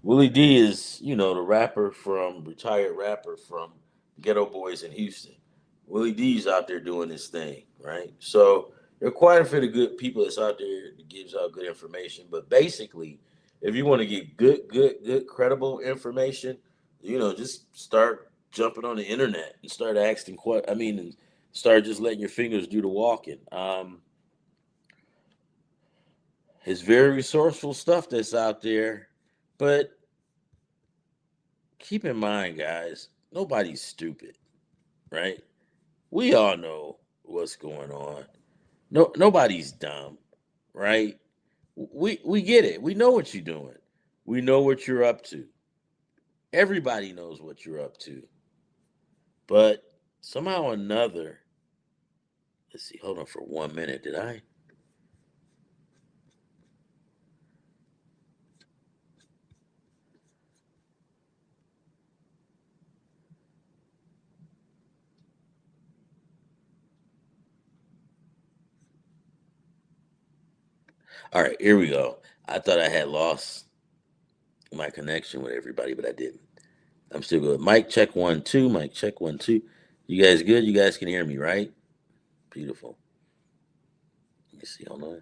Willie D is, the rapper from retired rapper from Ghetto Boys in Houston. Willie D's out there doing his thing, right? So there are quite a few of good people that's out there that gives out good information. But basically, if you want to get good, credible information, just start jumping on the internet and start asking and start just letting your fingers do the walking. It's very resourceful stuff that's out there, but keep in mind, guys, nobody's stupid, right? We all know what's going on. Nobody's dumb, right? We get it. We know what you're doing. We know what you're up to. Everybody knows what you're up to. But somehow or another, let's see, hold on for 1 minute. Did I? All right, here we go. I thought I had lost my connection with everybody, but I didn't. I'm still good. Mic check 1 2. Mic check 1 2. You guys good? You guys can hear me, right? Beautiful. Let me see. Hold on.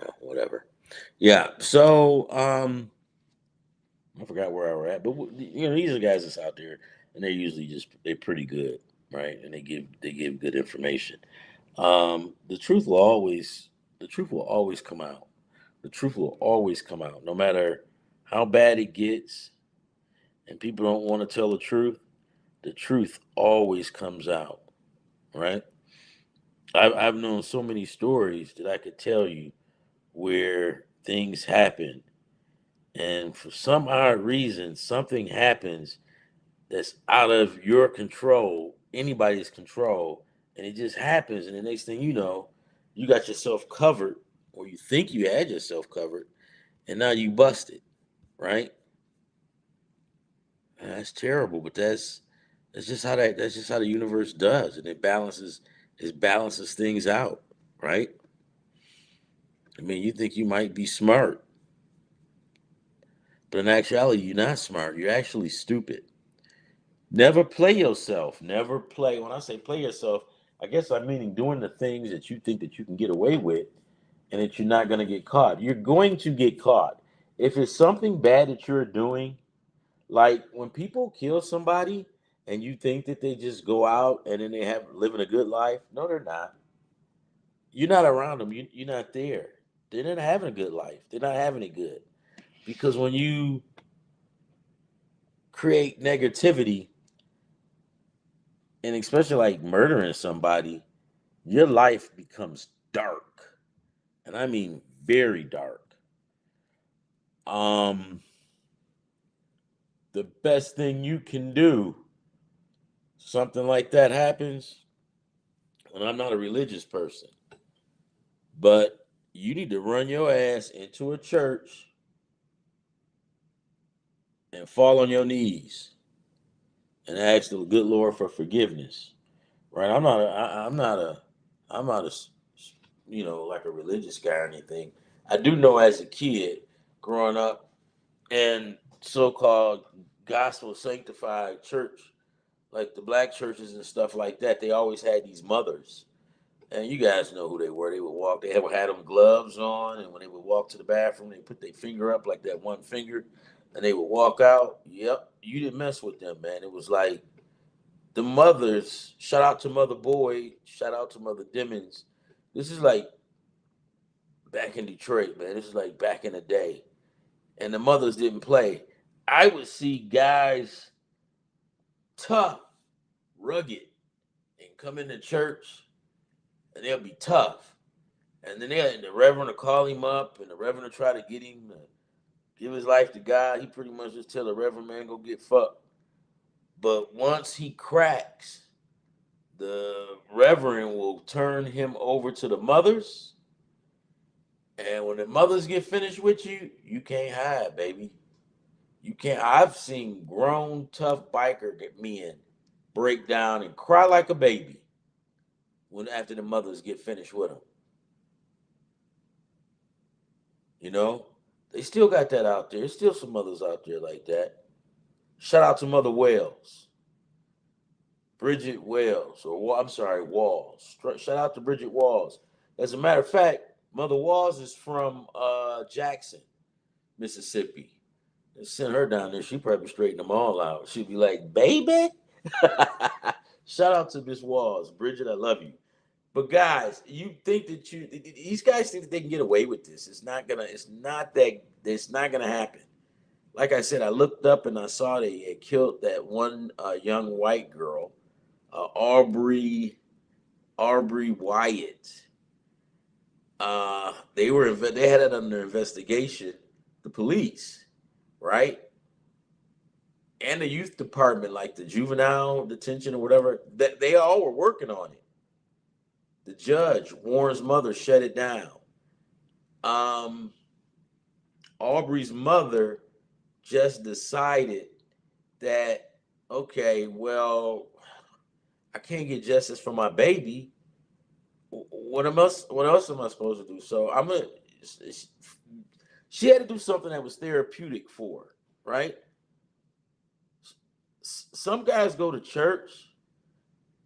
Oh, whatever. Yeah. So I forgot where I were at, but these are guys that's out there, and they're usually they're pretty good, right? And they give good information. The truth will always come out. The truth will always come out, no matter how bad it gets, and people don't want to tell the truth. The truth always comes out, right? I've known so many stories that I could tell you where things happen, and for some odd reason, something happens that's out of your control, anybody's control, and it just happens. And the next thing you know, you got yourself covered, or you think you had yourself covered, and now you busted, right? And that's terrible, but that's just how the universe does, and it balances things out, right? I mean, you think you might be smart, but in actuality, you're not smart. You're actually stupid. Never play yourself. Never play. When I say play yourself, I guess I'm meaning doing the things that you think that you can get away with and that you're not going to get caught. You're going to get caught. If it's something bad that you're doing, like when people kill somebody and you think that they just go out and then they have living a good life, no, they're not. You're not around them. You're not there. They're not having a good life. They're not having it good. Because when you create negativity, and especially like murdering somebody, your life becomes dark. And I mean very dark. Um the best thing you can do, something like that happens, and I'm not a religious person, but you need to run your ass into a church and fall on your knees and ask the good Lord for forgiveness. Right? I'm not like a religious guy or anything. I do know as a kid growing up in so-called gospel sanctified church, like the black churches and stuff like that, they always had these mothers. And you guys know who they were. They would walk, had them gloves on, and when they would walk to the bathroom, they put their finger up like that one finger, and they would walk out. Yep, you didn't mess with them, man. It was like the mothers, shout out to Mother Boyd, shout out to Mother Dimmons. This is like back in Detroit, man. This is like back in the day. And the mothers didn't play. I would see guys tough, rugged, and come into church and they'll be tough. And then the Reverend will call him up and the Reverend will try to get him to give his life to God. He pretty much just tell the Reverend man go get fucked. But once he cracks, the Reverend will turn him over to the mothers. And when the mothers get finished with you, you can't hide, baby. You can't. I've seen grown, tough biker men break down and cry like a baby when after the mothers get finished with them. You know, they still got that out there. There's still some mothers out there like that. Shout out to Mother Wells, Bridget Wells, or I'm sorry, Walls. Shout out to Bridget Walls. As a matter of fact, Mother Walls is from Jackson, Mississippi. They send her down there. She probably straighten them all out. She'd be like, "Baby." Shout out to Miss Walls, Bridget. I love you. But guys, you think that these guys think that they can get away with this? It's not gonna. It's not that. It's not gonna happen. Like I said, I looked up and I saw they had killed that one young white girl. Aubrey Wyatt. They had it under investigation, the police, right? And the youth department, like the juvenile detention or whatever, that they all were working on it. The judge, Warren's mother, shut it down. Um, Aubrey's mother just decided that, okay, well, I can't get justice for my baby. What else am I supposed to do? So she had to do something that was therapeutic for her, right? Some guys go to church,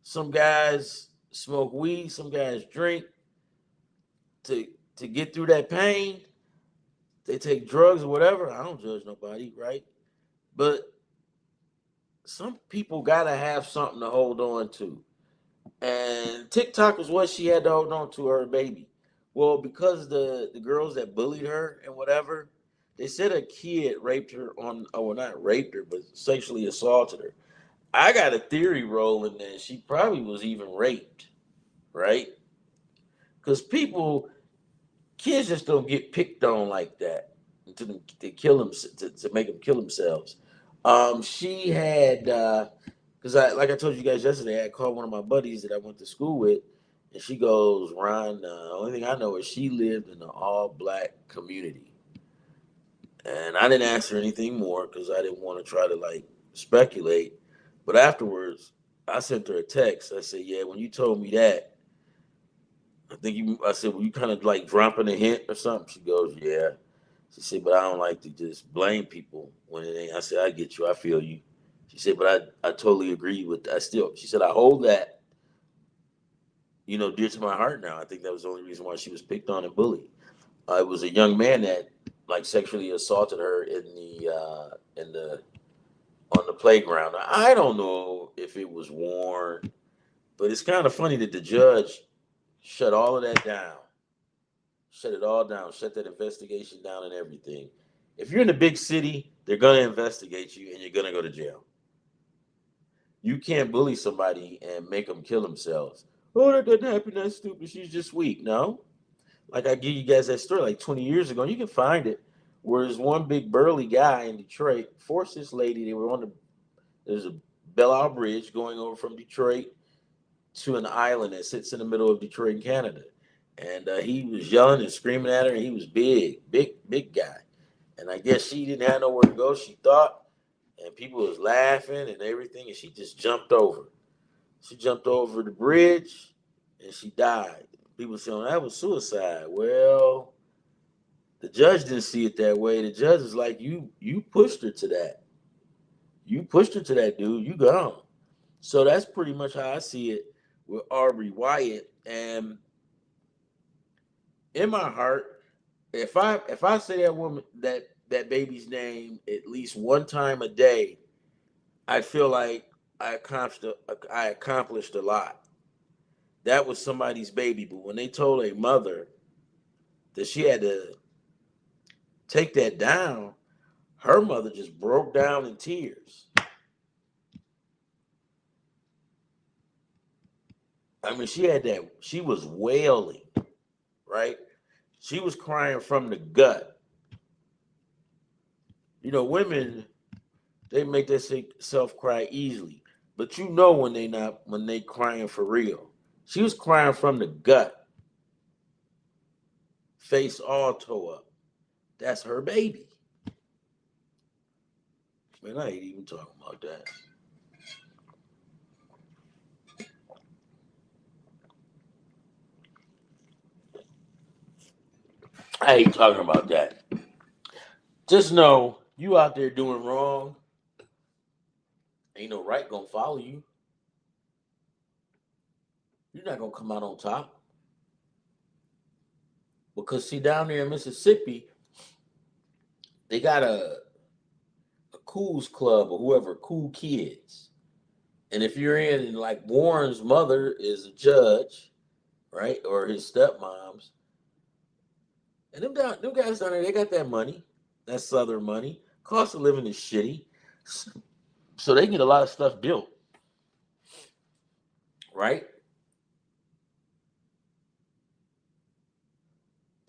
some guys smoke weed, some guys drink to get through that pain. They take drugs or whatever. I don't judge nobody, right? But some people gotta have something to hold on to. And TikTok was what she had to hold on to, her baby. Well, because the girls that bullied her and whatever, they said a kid raped her not raped her, but sexually assaulted her. I got a theory rolling that she probably was even raped, right? Because kids just don't get picked on like that to kill them to make them kill themselves. She had because like I told you guys yesterday, I called one of my buddies that I went to school with, and she goes, "Ron, the only thing I know is she lived in an all black community." And I didn't ask her anything more because I didn't want to try to like speculate. But afterwards, I sent her a text. I said, "Yeah, when you told me that, I said, well, you kind of like dropping a hint or something." She goes, "Yeah." She said, "But I don't like to just blame people when it ain't." I said, "I get you. I feel you." She said, "But I totally agree with, she said, I hold that, dear to my heart now. I think that was the only reason why she was picked on and bullied. It was a young man that like sexually assaulted her in the on the playground. I don't know if it was Warren, but it's kind of funny that the judge shut all of that down, shut it all down, shut that investigation down and everything. If you're in a big city, they're going to investigate you and you're going to go to jail. You can't bully somebody and make them kill themselves. Oh, that doesn't happen. That's stupid. She's just weak. No. Like I give you guys that story like 20 years ago. You can find it. Where there's one big burly guy in Detroit forced this lady. There's a Belle Isle Bridge going over from Detroit to an island that sits in the middle of Detroit in Canada. And he was yelling and screaming at her. And he was big guy. And I guess she didn't have nowhere to go, she thought. And people was laughing and everything. And she just jumped over. She jumped over the bridge and she died. People saying that was suicide. Well, the judge didn't see it that way. The judge is like, you pushed her to that. You pushed her to that, dude. You gone. So that's pretty much how I see it with Aubrey Wyatt. And in my heart, if I say that baby's name at least one time a day, I feel like I accomplished a lot. That was somebody's baby. But when they told a mother that she had to take that down, her mother just broke down in tears. I mean, she was wailing, right? She was crying from the gut. Women, they make themselves cry easily. But when they crying for real. She was crying from the gut, face all toe up. That's her baby. Man, I ain't even talking about that. I ain't talking about that. Just know you out there doing wrong. Ain't no right gonna follow you. You're not gonna come out on top. Because see, down there in Mississippi, they got a Cool's Club or whoever, Cool Kids. And if you're in, and like Warren's mother is a judge, right? Or his stepmoms. And them guys down there, they got that money. That Southern money. Cost of living is shitty. So they get a lot of stuff built. right?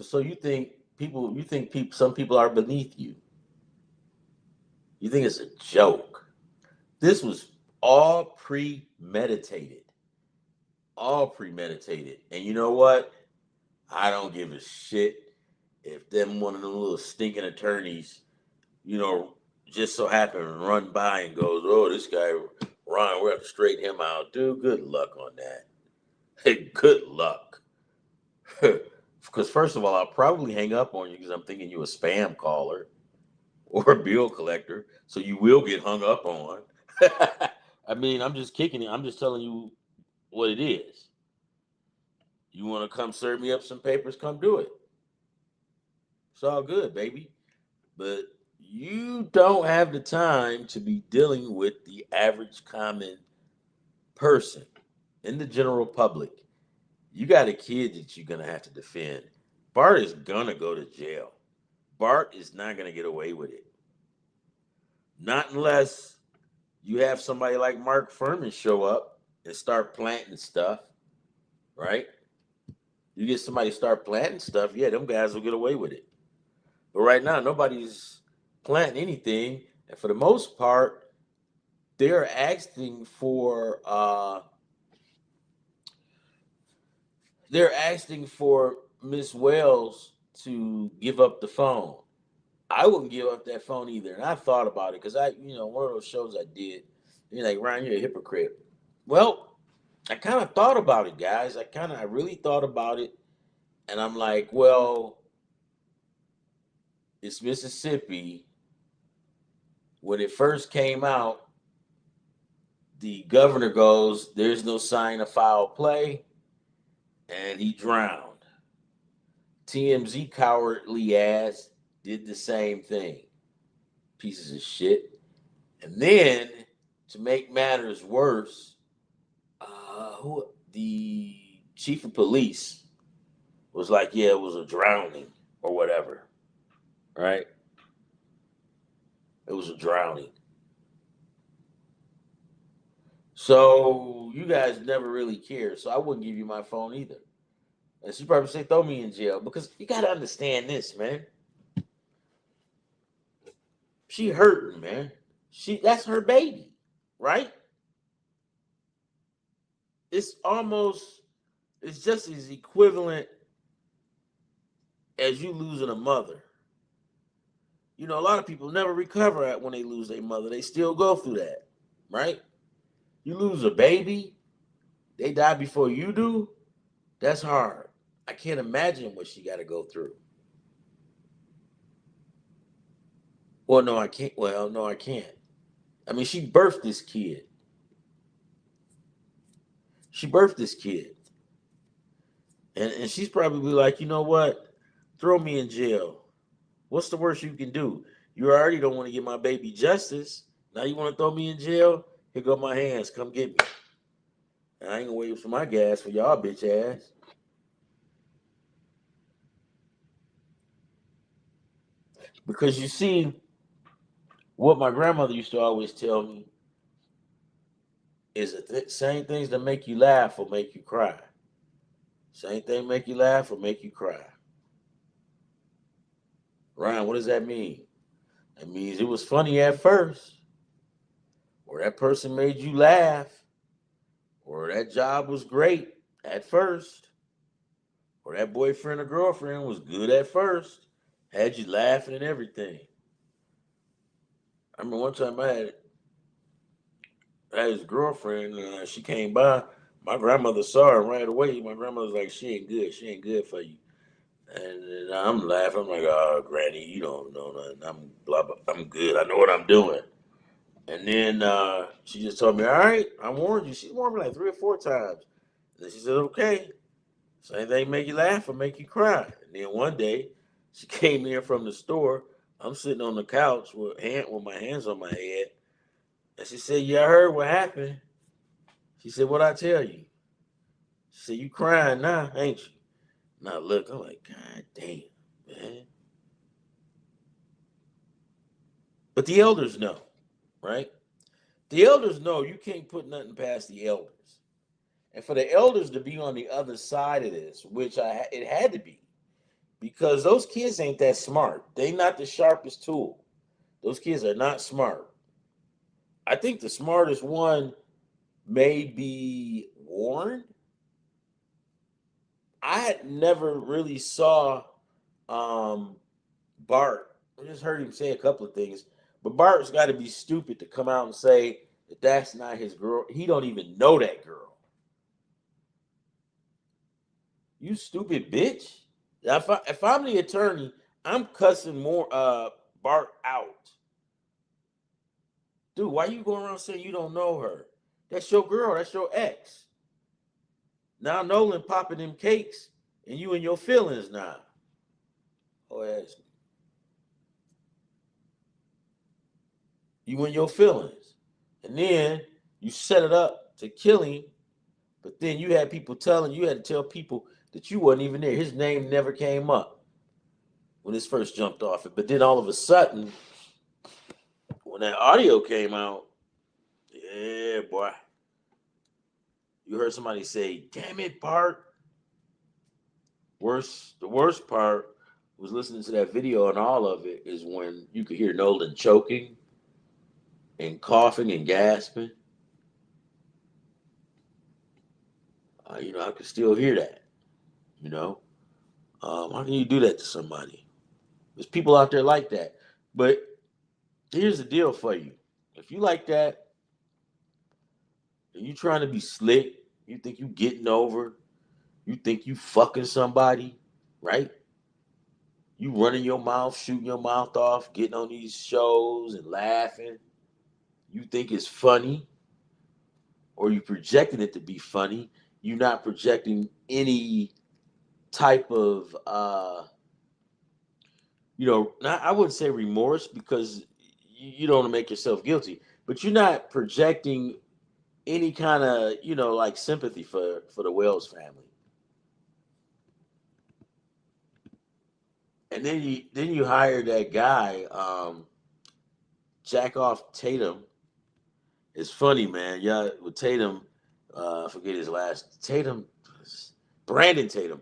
So some people are beneath you. You think it's a joke. This was all premeditated. All premeditated. And you know what? I don't give a shit if them one of them little stinking attorneys, you know, just so happen to run by and goes, "Oh, this guy Ron, we're gonna have to straighten him out." Dude, good luck on that. Hey, good luck. Because first of all, I'll probably hang up on you because I'm thinking you a spam caller or a bill collector, so you will get hung up on. I mean, I'm just kicking it. I'm just telling you what it is. You want to come serve me up some papers? Come do it. It's all good, baby. But you don't have the time to be dealing with the average common person in the general public. You got a kid that you're going to have to defend. Bart is going to go to jail. Bart is not going to get away with it. Not unless you have somebody like Mark Furman show up and start planting stuff, right? You get somebody to start planting stuff, yeah, them guys will get away with it. But right now, nobody's planting anything. And for the most part, they're asking for Miss Wells to give up the phone. I wouldn't give up that phone either. And I thought about it because one of those shows I did, you're like, Ryan, you're a hypocrite. Well, I kind of thought about it, guys. I really thought about it. And I'm like, well, it's Mississippi. When it first came out, the governor goes, "There's no sign of foul play," and he drowned. TMZ cowardly ass did the same thing. Pieces of shit. And then, to make matters worse, the chief of police was like, "Yeah, it was a drowning or whatever," right? It was a drowning. So you guys never really cared. So I wouldn't give you my phone either. And she probably say, "Throw me in jail," because you got to understand this, man. She hurting, man. That's her baby, right? It's almost it's just as equivalent as you losing a mother. A lot of people never recover at when they lose their mother. They still go through that, right? You lose a baby, they die before you do. That's hard. I can't imagine what she got to go through. Well, no, I can't. Well, no, I can't. I mean, she birthed this kid. She birthed this kid. And she's probably like, you know what? Throw me in jail. What's the worst you can do? You already don't want to give my baby justice. Now you want to throw me in jail? Here go my hands. Come get me. And I ain't gonna wait for my gas for y'all bitch ass. Because you see, what my grandmother used to always tell me is the same things that make you laugh will make you cry. Same thing make you laugh or make you cry. Ryan, what does that mean? It means it was funny at first, or that person made you laugh, or that job was great at first, or that boyfriend or girlfriend was good at first, had you laughing and everything. I remember one time I had his girlfriend, she came by. My grandmother saw her right away. My grandmother was like, "She ain't good. She ain't good for you." And I'm laughing. I'm like, "Oh, Granny, you don't know nothing. I'm blah blah. I'm good. I know what I'm doing." And then she just told me, "All right, I warned you." She warned me like 3 or 4 times. And then she said, "Okay, same thing make you laugh or make you cry." And then one day, she came in from the store. I'm sitting on the couch with my hands on my head, and she said, "Yeah, I heard what happened." She said, "What I tell you?" She said, "You crying now, ain't you?" Now look, I'm like, "God damn, man." But the elders know, right? The elders know you can't put nothing past the elders. And for the elders to be on the other side of this, which it had to be, because those kids ain't that smart. They not the sharpest tool. Those kids are not smart. I think the smartest one may be Warren. I had never really saw Bart. I just heard him say a couple of things, but Bart's got to be stupid to come out and say that that's not his girl. He don't even know that girl. You stupid bitch. If I'm the attorney, I'm cussing more Bart out. Dude, why you going around saying you don't know her? That's your girl. That's your ex. Now Nolan popping them cakes, and you in your feelings now. Oh, ask me. You in your feelings. And then you set it up to kill him, but then you had to tell people that you wasn't even there. His name never came up when this first jumped off it. But then all of a sudden, when that audio came out, yeah, boy. You heard somebody say, damn it, Bart. The worst part was listening to that video, and all of it is when you could hear Nolan choking and coughing and gasping. I could still hear that. How can you do that to somebody? There's people out there like that. But here's the deal for you. If you like that, and you trying to be slick, you think you getting over, you think you fucking somebody, right? You running your mouth, shooting your mouth off, getting on these shows and laughing. You think it's funny, or you projecting it to be funny. You're not projecting any type of, I wouldn't say remorse, because you don't want to make yourself guilty, but you're not projecting any kind of, like sympathy for the Wells family. And then you hire that guy, Jack Off Tatum. It's funny, man. Yeah, with Tatum, I forget his last Brandon Tatum.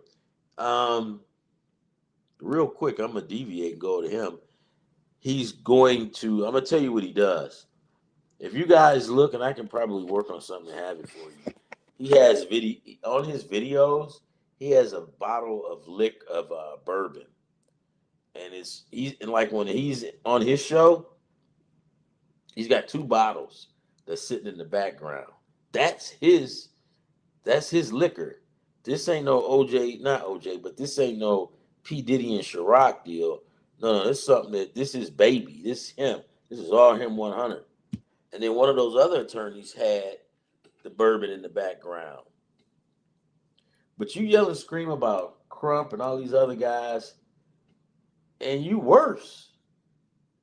Real quick, I'm gonna deviate and go to him. I'm gonna tell you what he does. If you guys look, and I can probably work on something to have it for you. He has on his videos. He has a bottle of bourbon, and like when he's on his show, he's got two bottles that's sitting in the background. That's his liquor. This ain't no OJ, not OJ, but this ain't no P. Diddy and Ciroc deal. No, it's something this is baby. This is him. This is all him 100. And then one of those other attorneys had the bourbon in the background. But you yell and scream about Crump and all these other guys, and you worse.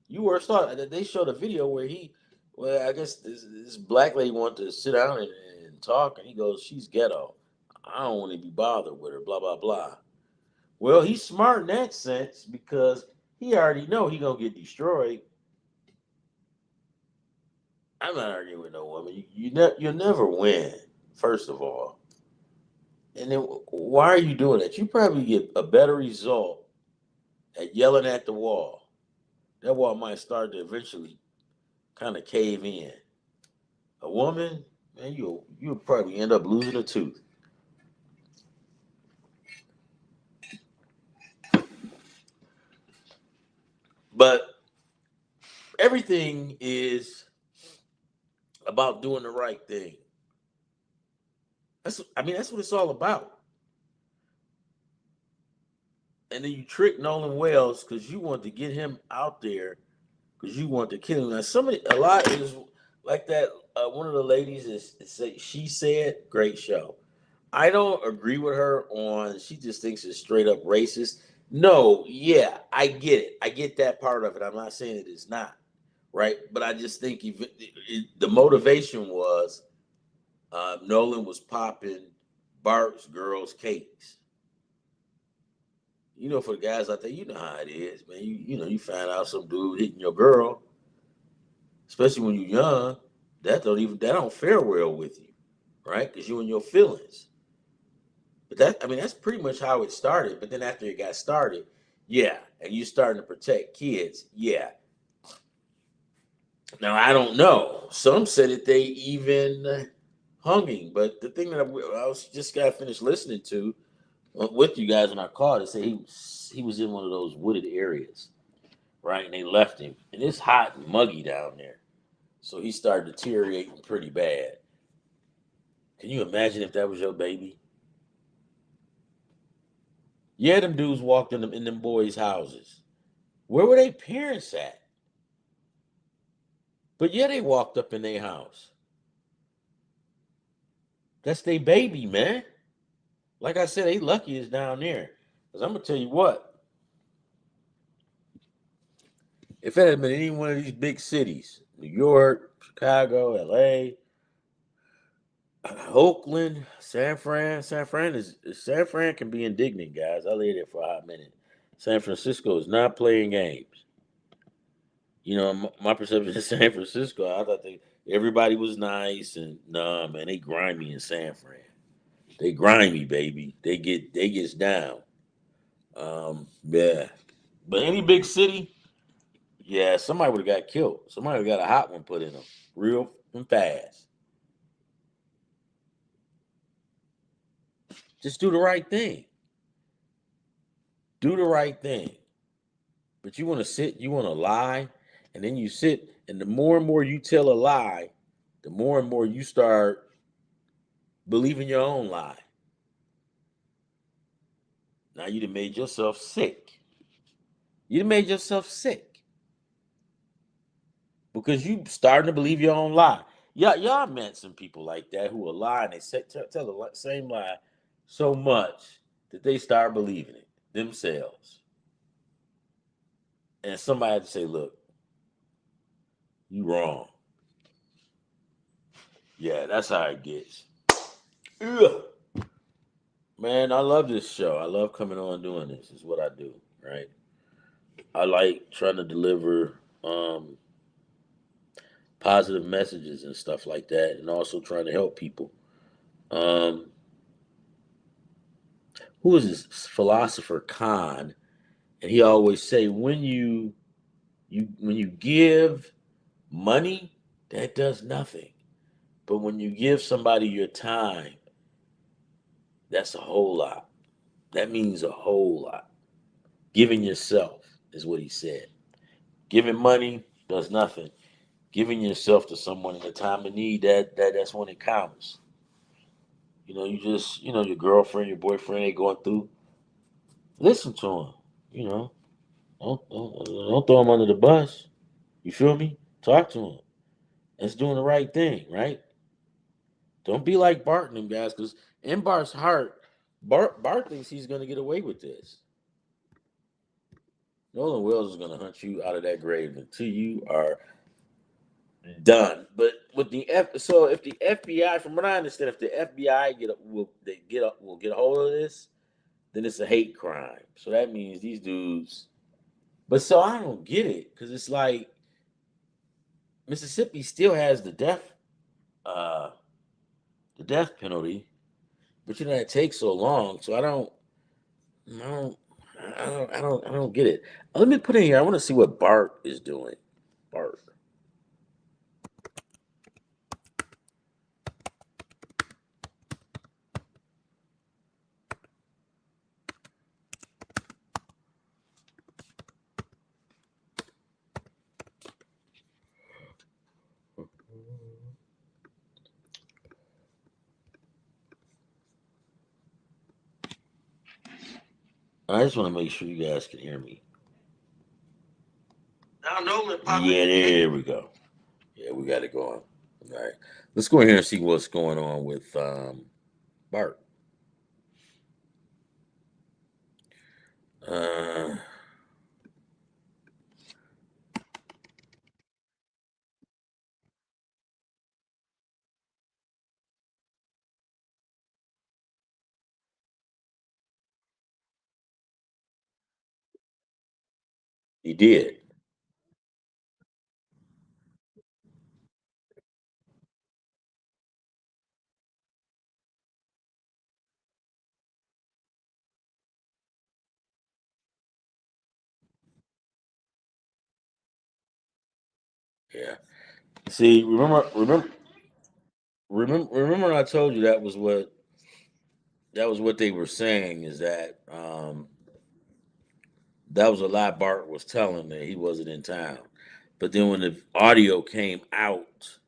You worse off. They showed a video where I guess this black lady wanted to sit down and talk, and he goes, she's ghetto. I don't want to be bothered with her, blah, blah, blah. Well, he's smart in that sense, because he already know he going to get destroyed. I'm not arguing with no woman. You'll never win, first of all. And then why are you doing that? You probably get a better result at yelling at the wall. That wall might start to eventually kind of cave in. A woman, man, you'll probably end up losing a tooth. But everything is about doing the right thing. That's what it's all about. And then you trick Nolan Wells because you want to get him out there, because you want to kill him. Now, a lot is like that. One of the ladies she said, great show. I don't agree with her on, she just thinks it's straight up racist. No, yeah, I get it. I get that part of it. I'm not saying it is not, right? But I just think the motivation was Nolan was popping Bart's girls' cakes. For the guys out there, you know how it is, man. You find out some dude hitting your girl, especially when you're young. That don't fare well with you. right? Because you and your feelings. But that's pretty much how it started. But then after it got started, yeah, and you starting to protect kids, yeah. Now I don't know. Some said that they even hung him, but the thing that I was just got finished listening to with you guys on our call, they say he was in one of those wooded areas, right? And they left him, and it's hot and muggy down there, so he started deteriorating pretty bad. Can you imagine if that was your baby? Yeah, them dudes walked in them boys' houses. Where were their parents at? But yeah, they walked up in their house. That's their baby, man. Like I said, they lucky is down there. Cause I'm gonna tell you what, if it had been any one of these big cities, New York, Chicago, LA, Oakland, San Fran can be indignant, guys. I lived there for a hot minute. San Francisco is not playing games. You know, my perception of San Francisco, I thought everybody was nice and nah, man, they grimy in San Fran. They grimy, baby. They gets down. Yeah. But any big city, yeah, somebody would have got killed. Somebody would have got a hot one put in them, real and fast. Just do the right thing. Do the right thing. But you want to sit, you want to lie, and then you sit, and the more and more you tell a lie, the more and more you start believing your own lie. Now you done made yourself sick. You done made yourself sick because you starting to believe your own lie. Y'all met some people like that who will lie and they tell the same lie so much that they start believing it themselves. And somebody had to say, "Look, you wrong." Yeah, that's how it gets. Ugh. Man, I love this show. I love coming on doing this. Is what I do, right? I like trying to deliver positive messages and stuff like that, and also trying to help people. Um, who is this philosopher Khan? And he always say when you give money, that does nothing. But when you give somebody your time, that's a whole lot. That means a whole lot. Giving yourself is what he said. Giving money does nothing. Giving yourself to someone in a time of need, that's when it counts. You just your girlfriend, your boyfriend, they going through. Listen to them. You know, don't throw them under the bus. You feel me? Talk to them. That's doing the right thing, right? Don't be like Bart and them guys, because in Bart's heart, Bart thinks he's gonna get away with this. Nolan Wells is gonna hunt you out of that grave until you are done. But with so if the FBI, from what I understand, if the FBI will get a hold of this, then it's a hate crime. So that means these dudes. But so I don't get it because it's like Mississippi still has uh, the death penalty, but it takes so long. So I don't, I don't get it. Let me put in here. I want to see what Bart is doing. Bart. I just want to make sure you guys can hear me. Now Nolan, yeah, there we go. Yeah, we got it going. All right, let's go in here and see what's going on with Bart. Uh, he did. Yeah. See, remember when I told you that was what they were saying is that that was a lie Bart was telling that he wasn't in town. But then when the audio came out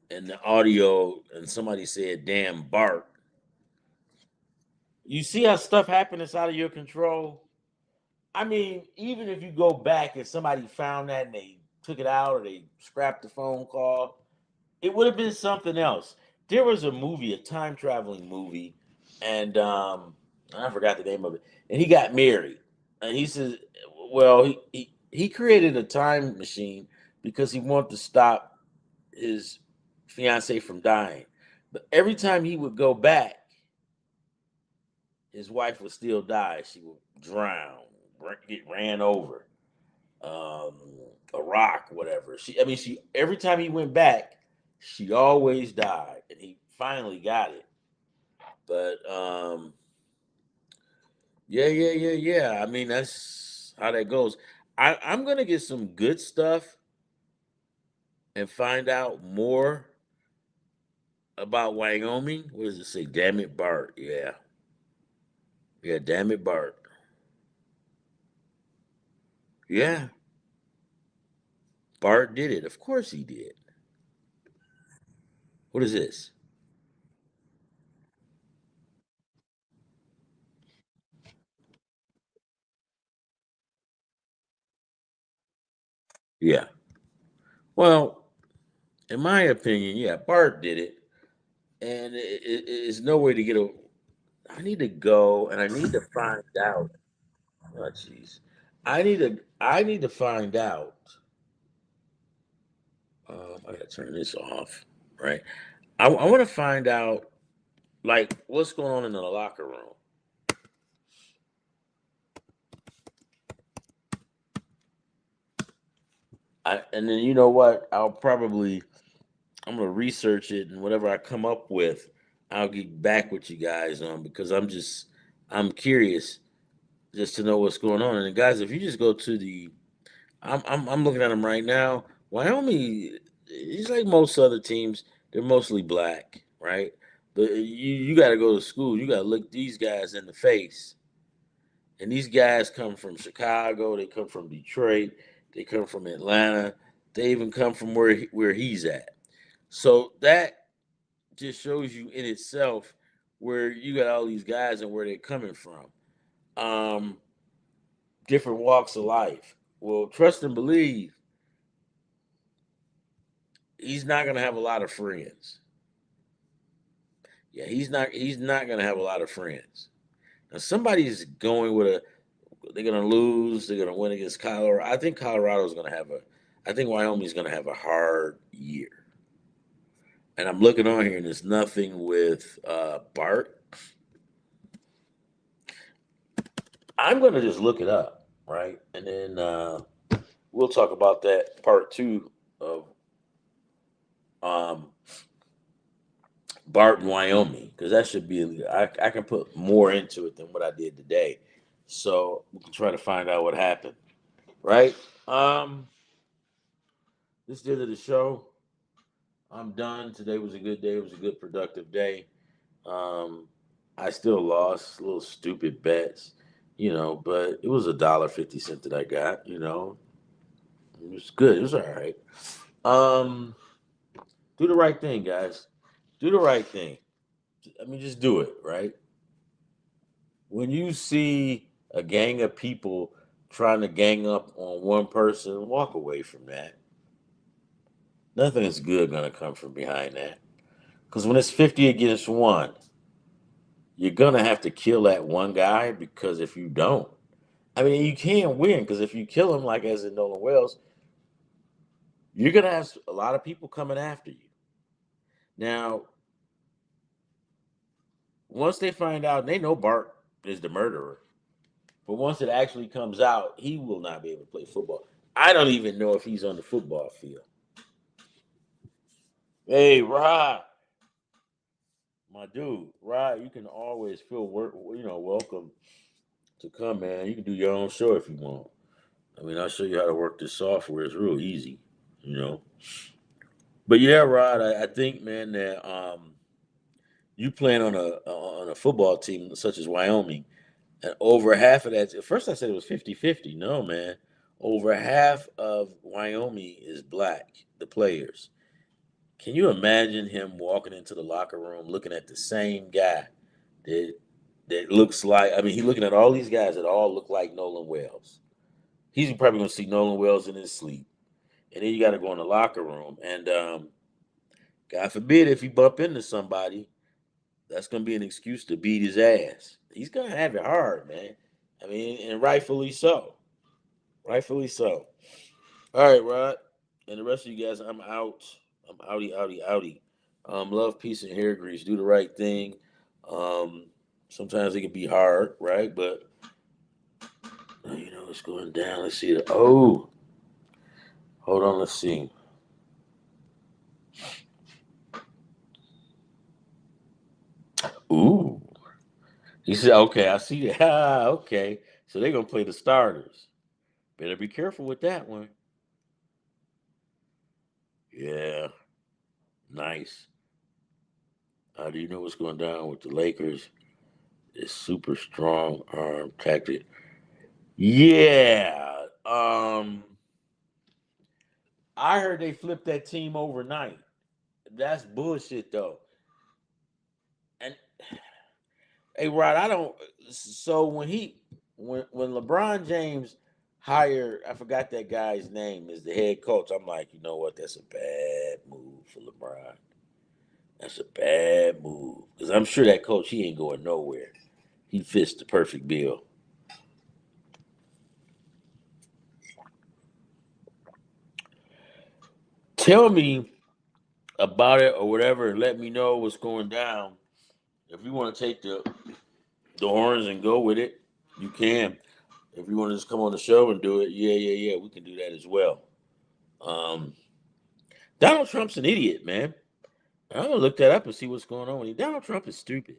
and the audio and somebody said damn Bart, you see how stuff happens that's out of your control? I mean, even if you go back and somebody found that and they took it out or they scrapped the phone call, it would have been something else. There was a movie, a time traveling movie, and I forgot the name of it. And he got married, and he says, "Well, he created a time machine because he wanted to stop his fiance from dying. But every time he would go back, his wife would still die. She would drown, get ran over, um, a rock, whatever. She every time he went back, she always died, and he finally got it. But yeah, yeah, yeah, yeah. I mean, that's how that goes. I'm gonna get some good stuff and find out more about Wyoming. What does it say? Damn it, Bart. Yeah, yeah. Damn it, Bart. Yeah, Bart did it. Of course he did. What is this? Yeah. Well, in my opinion, yeah, Bart did it, and it's no way to get a. I need to go and I need to find out. Oh, jeez, I need to find out. I gotta turn this off, right? I want to find out like what's going on in the locker room. And then you know what? I'm gonna research it and whatever I come up with, I'll get back with you guys on because I'm curious just to know what's going on. And guys, if you just go to I'm looking at them right now. Wyoming is like most other teams. They're mostly black, right? But you got to go to school. You got to look these guys in the face. And these guys come from Chicago. They come from Detroit. They come from Atlanta. They even come from where he's at. So that just shows you in itself where you got all these guys and where they're coming from. Um, Different walks of life. Well, trust and believe he's not going to have a lot of friends. Yeah, he's not going to have a lot of friends. Now somebody's going with a they're going to lose, they're going to win against Colorado. I think Colorado's going to have a I think Wyoming's going to have a hard year. And I'm looking on here and there's nothing with Bart. I'm going to just look it up, right? And then we'll talk about that part 2 of um Barton, Wyoming, because that should be. I can put more into it than what I did today, so we can try to find out what happened. Right? Um, this did of the show. I'm done. Today was a good day. It was a good productive day. Um, I still lost little stupid bets, but it was $1.50 that I got. It was good. It was all right. Um, do the right thing, guys. Do the right thing. I mean, just do it. Right? When you see a gang of people trying to gang up on one person, walk away from that. Nothing is good going to come from behind that. Because when it's 50 against one, you're going to have to kill that one guy because if you don't, I mean, you can't win because if you kill him, like as in Nolan Wells, you're going to have a lot of people coming after you. Now, once they find out, they know Bart is the murderer. But once it actually comes out, he will not be able to play football. I don't even know if he's on the football field. Hey, Rod, my dude, Rod, you can always feel welcome to come, man. You can do your own show if you want. I mean, I'll show you how to work this software. It's real easy. you know. But yeah, Rod, I think, man, that you playing on a football team such as Wyoming, and over half of that. At first, I said it was 50-50. No, man, over half of Wyoming is black. The players. Can you imagine him walking into the locker room looking at the same guy that that looks like? I mean, he's looking at all these guys that all look like Nolan Wells. He's probably going to see Nolan Wells in his sleep, and then you got to go in the locker room, and God forbid if you bump into somebody, that's going to be an excuse to beat his ass. He's going to have it hard, man. I mean, and rightfully so. Rightfully so. All right, Rod. And the rest of you guys, I'm out. I'm outie, outie, outie. Love, peace, and hair grease. Do the right thing. Sometimes it can be hard, right? But you know what's going down. Let's see. Oh, hold on. Let's see. Ooh. He said, okay, I see that. Okay. So they're going to play the starters. Better be careful with that one. Yeah. Nice. Do you know what's going down with the Lakers? It's super strong arm tactic. Yeah. I heard they flipped that team overnight. That's bullshit though. And hey Rod, I don't so when LeBron James hired, I forgot that guy's name, as the head coach, I'm like, you know what, that's a bad move for LeBron. That's a bad move. Because I'm sure that coach, he ain't going nowhere. He fits the perfect bill. Tell me about it or whatever and let me know what's going down. If you want to take the horns and go with it, you can. If you want to just come on the show and do it, yeah, we can do that as well. Um, Donald Trump's an idiot, man. I'm gonna look that up and see what's going on with him. Donald Trump is stupid.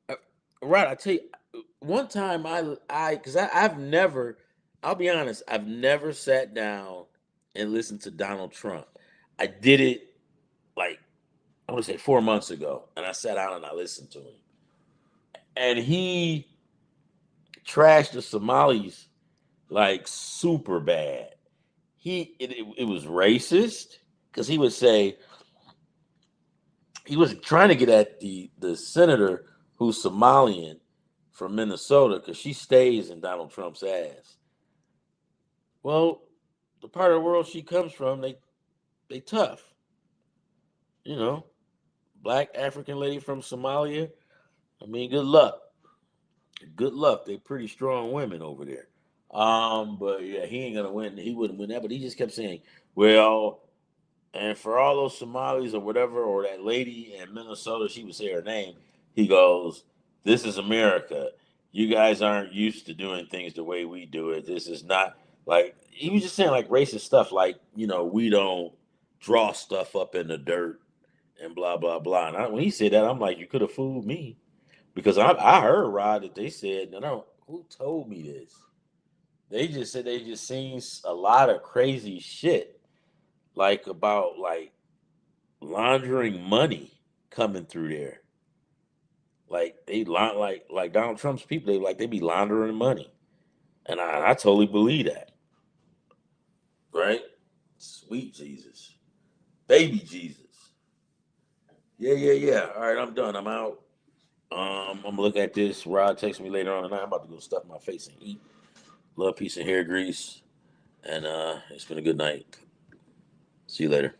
Uh, right, I tell you, one time because I've never, I'll be honest, I've never sat down and listened to Donald Trump. I did it like I want to say 4 months ago, and I sat down and I listened to him, and he trashed the Somalis like super bad. It was racist because he would say he was trying to get at the senator who's Somalian from Minnesota because she stays in Donald Trump's ass. Well, the part of the world she comes from, they tough, you know. Black African lady from Somalia. I mean, good luck. Good luck. They're pretty strong women over there. But yeah, he ain't gonna win. He wouldn't win that. But he just kept saying, "Well, and for all those Somalis or whatever, or that lady in Minnesota, she would say her name." He goes, "This is America. You guys aren't used to doing things the way we do it. This is not like," he was just saying like racist stuff, like, we don't draw stuff up in the dirt and blah blah blah. And when he said that, I'm like, you could have fooled me because I heard, Rod, that they said, no, who told me this? They just said they just seen a lot of crazy shit, like about like laundering money coming through there. Like like Donald Trump's people, they be laundering money, and I totally believe that. Right? Sweet Jesus, baby Jesus. Yeah. All right, I'm done. I'm out. I'm gonna look at this. Rod text me later on tonight. I'm about to go stuff my face and eat. Love, peace, and hair grease. And it's been a good night. See you later.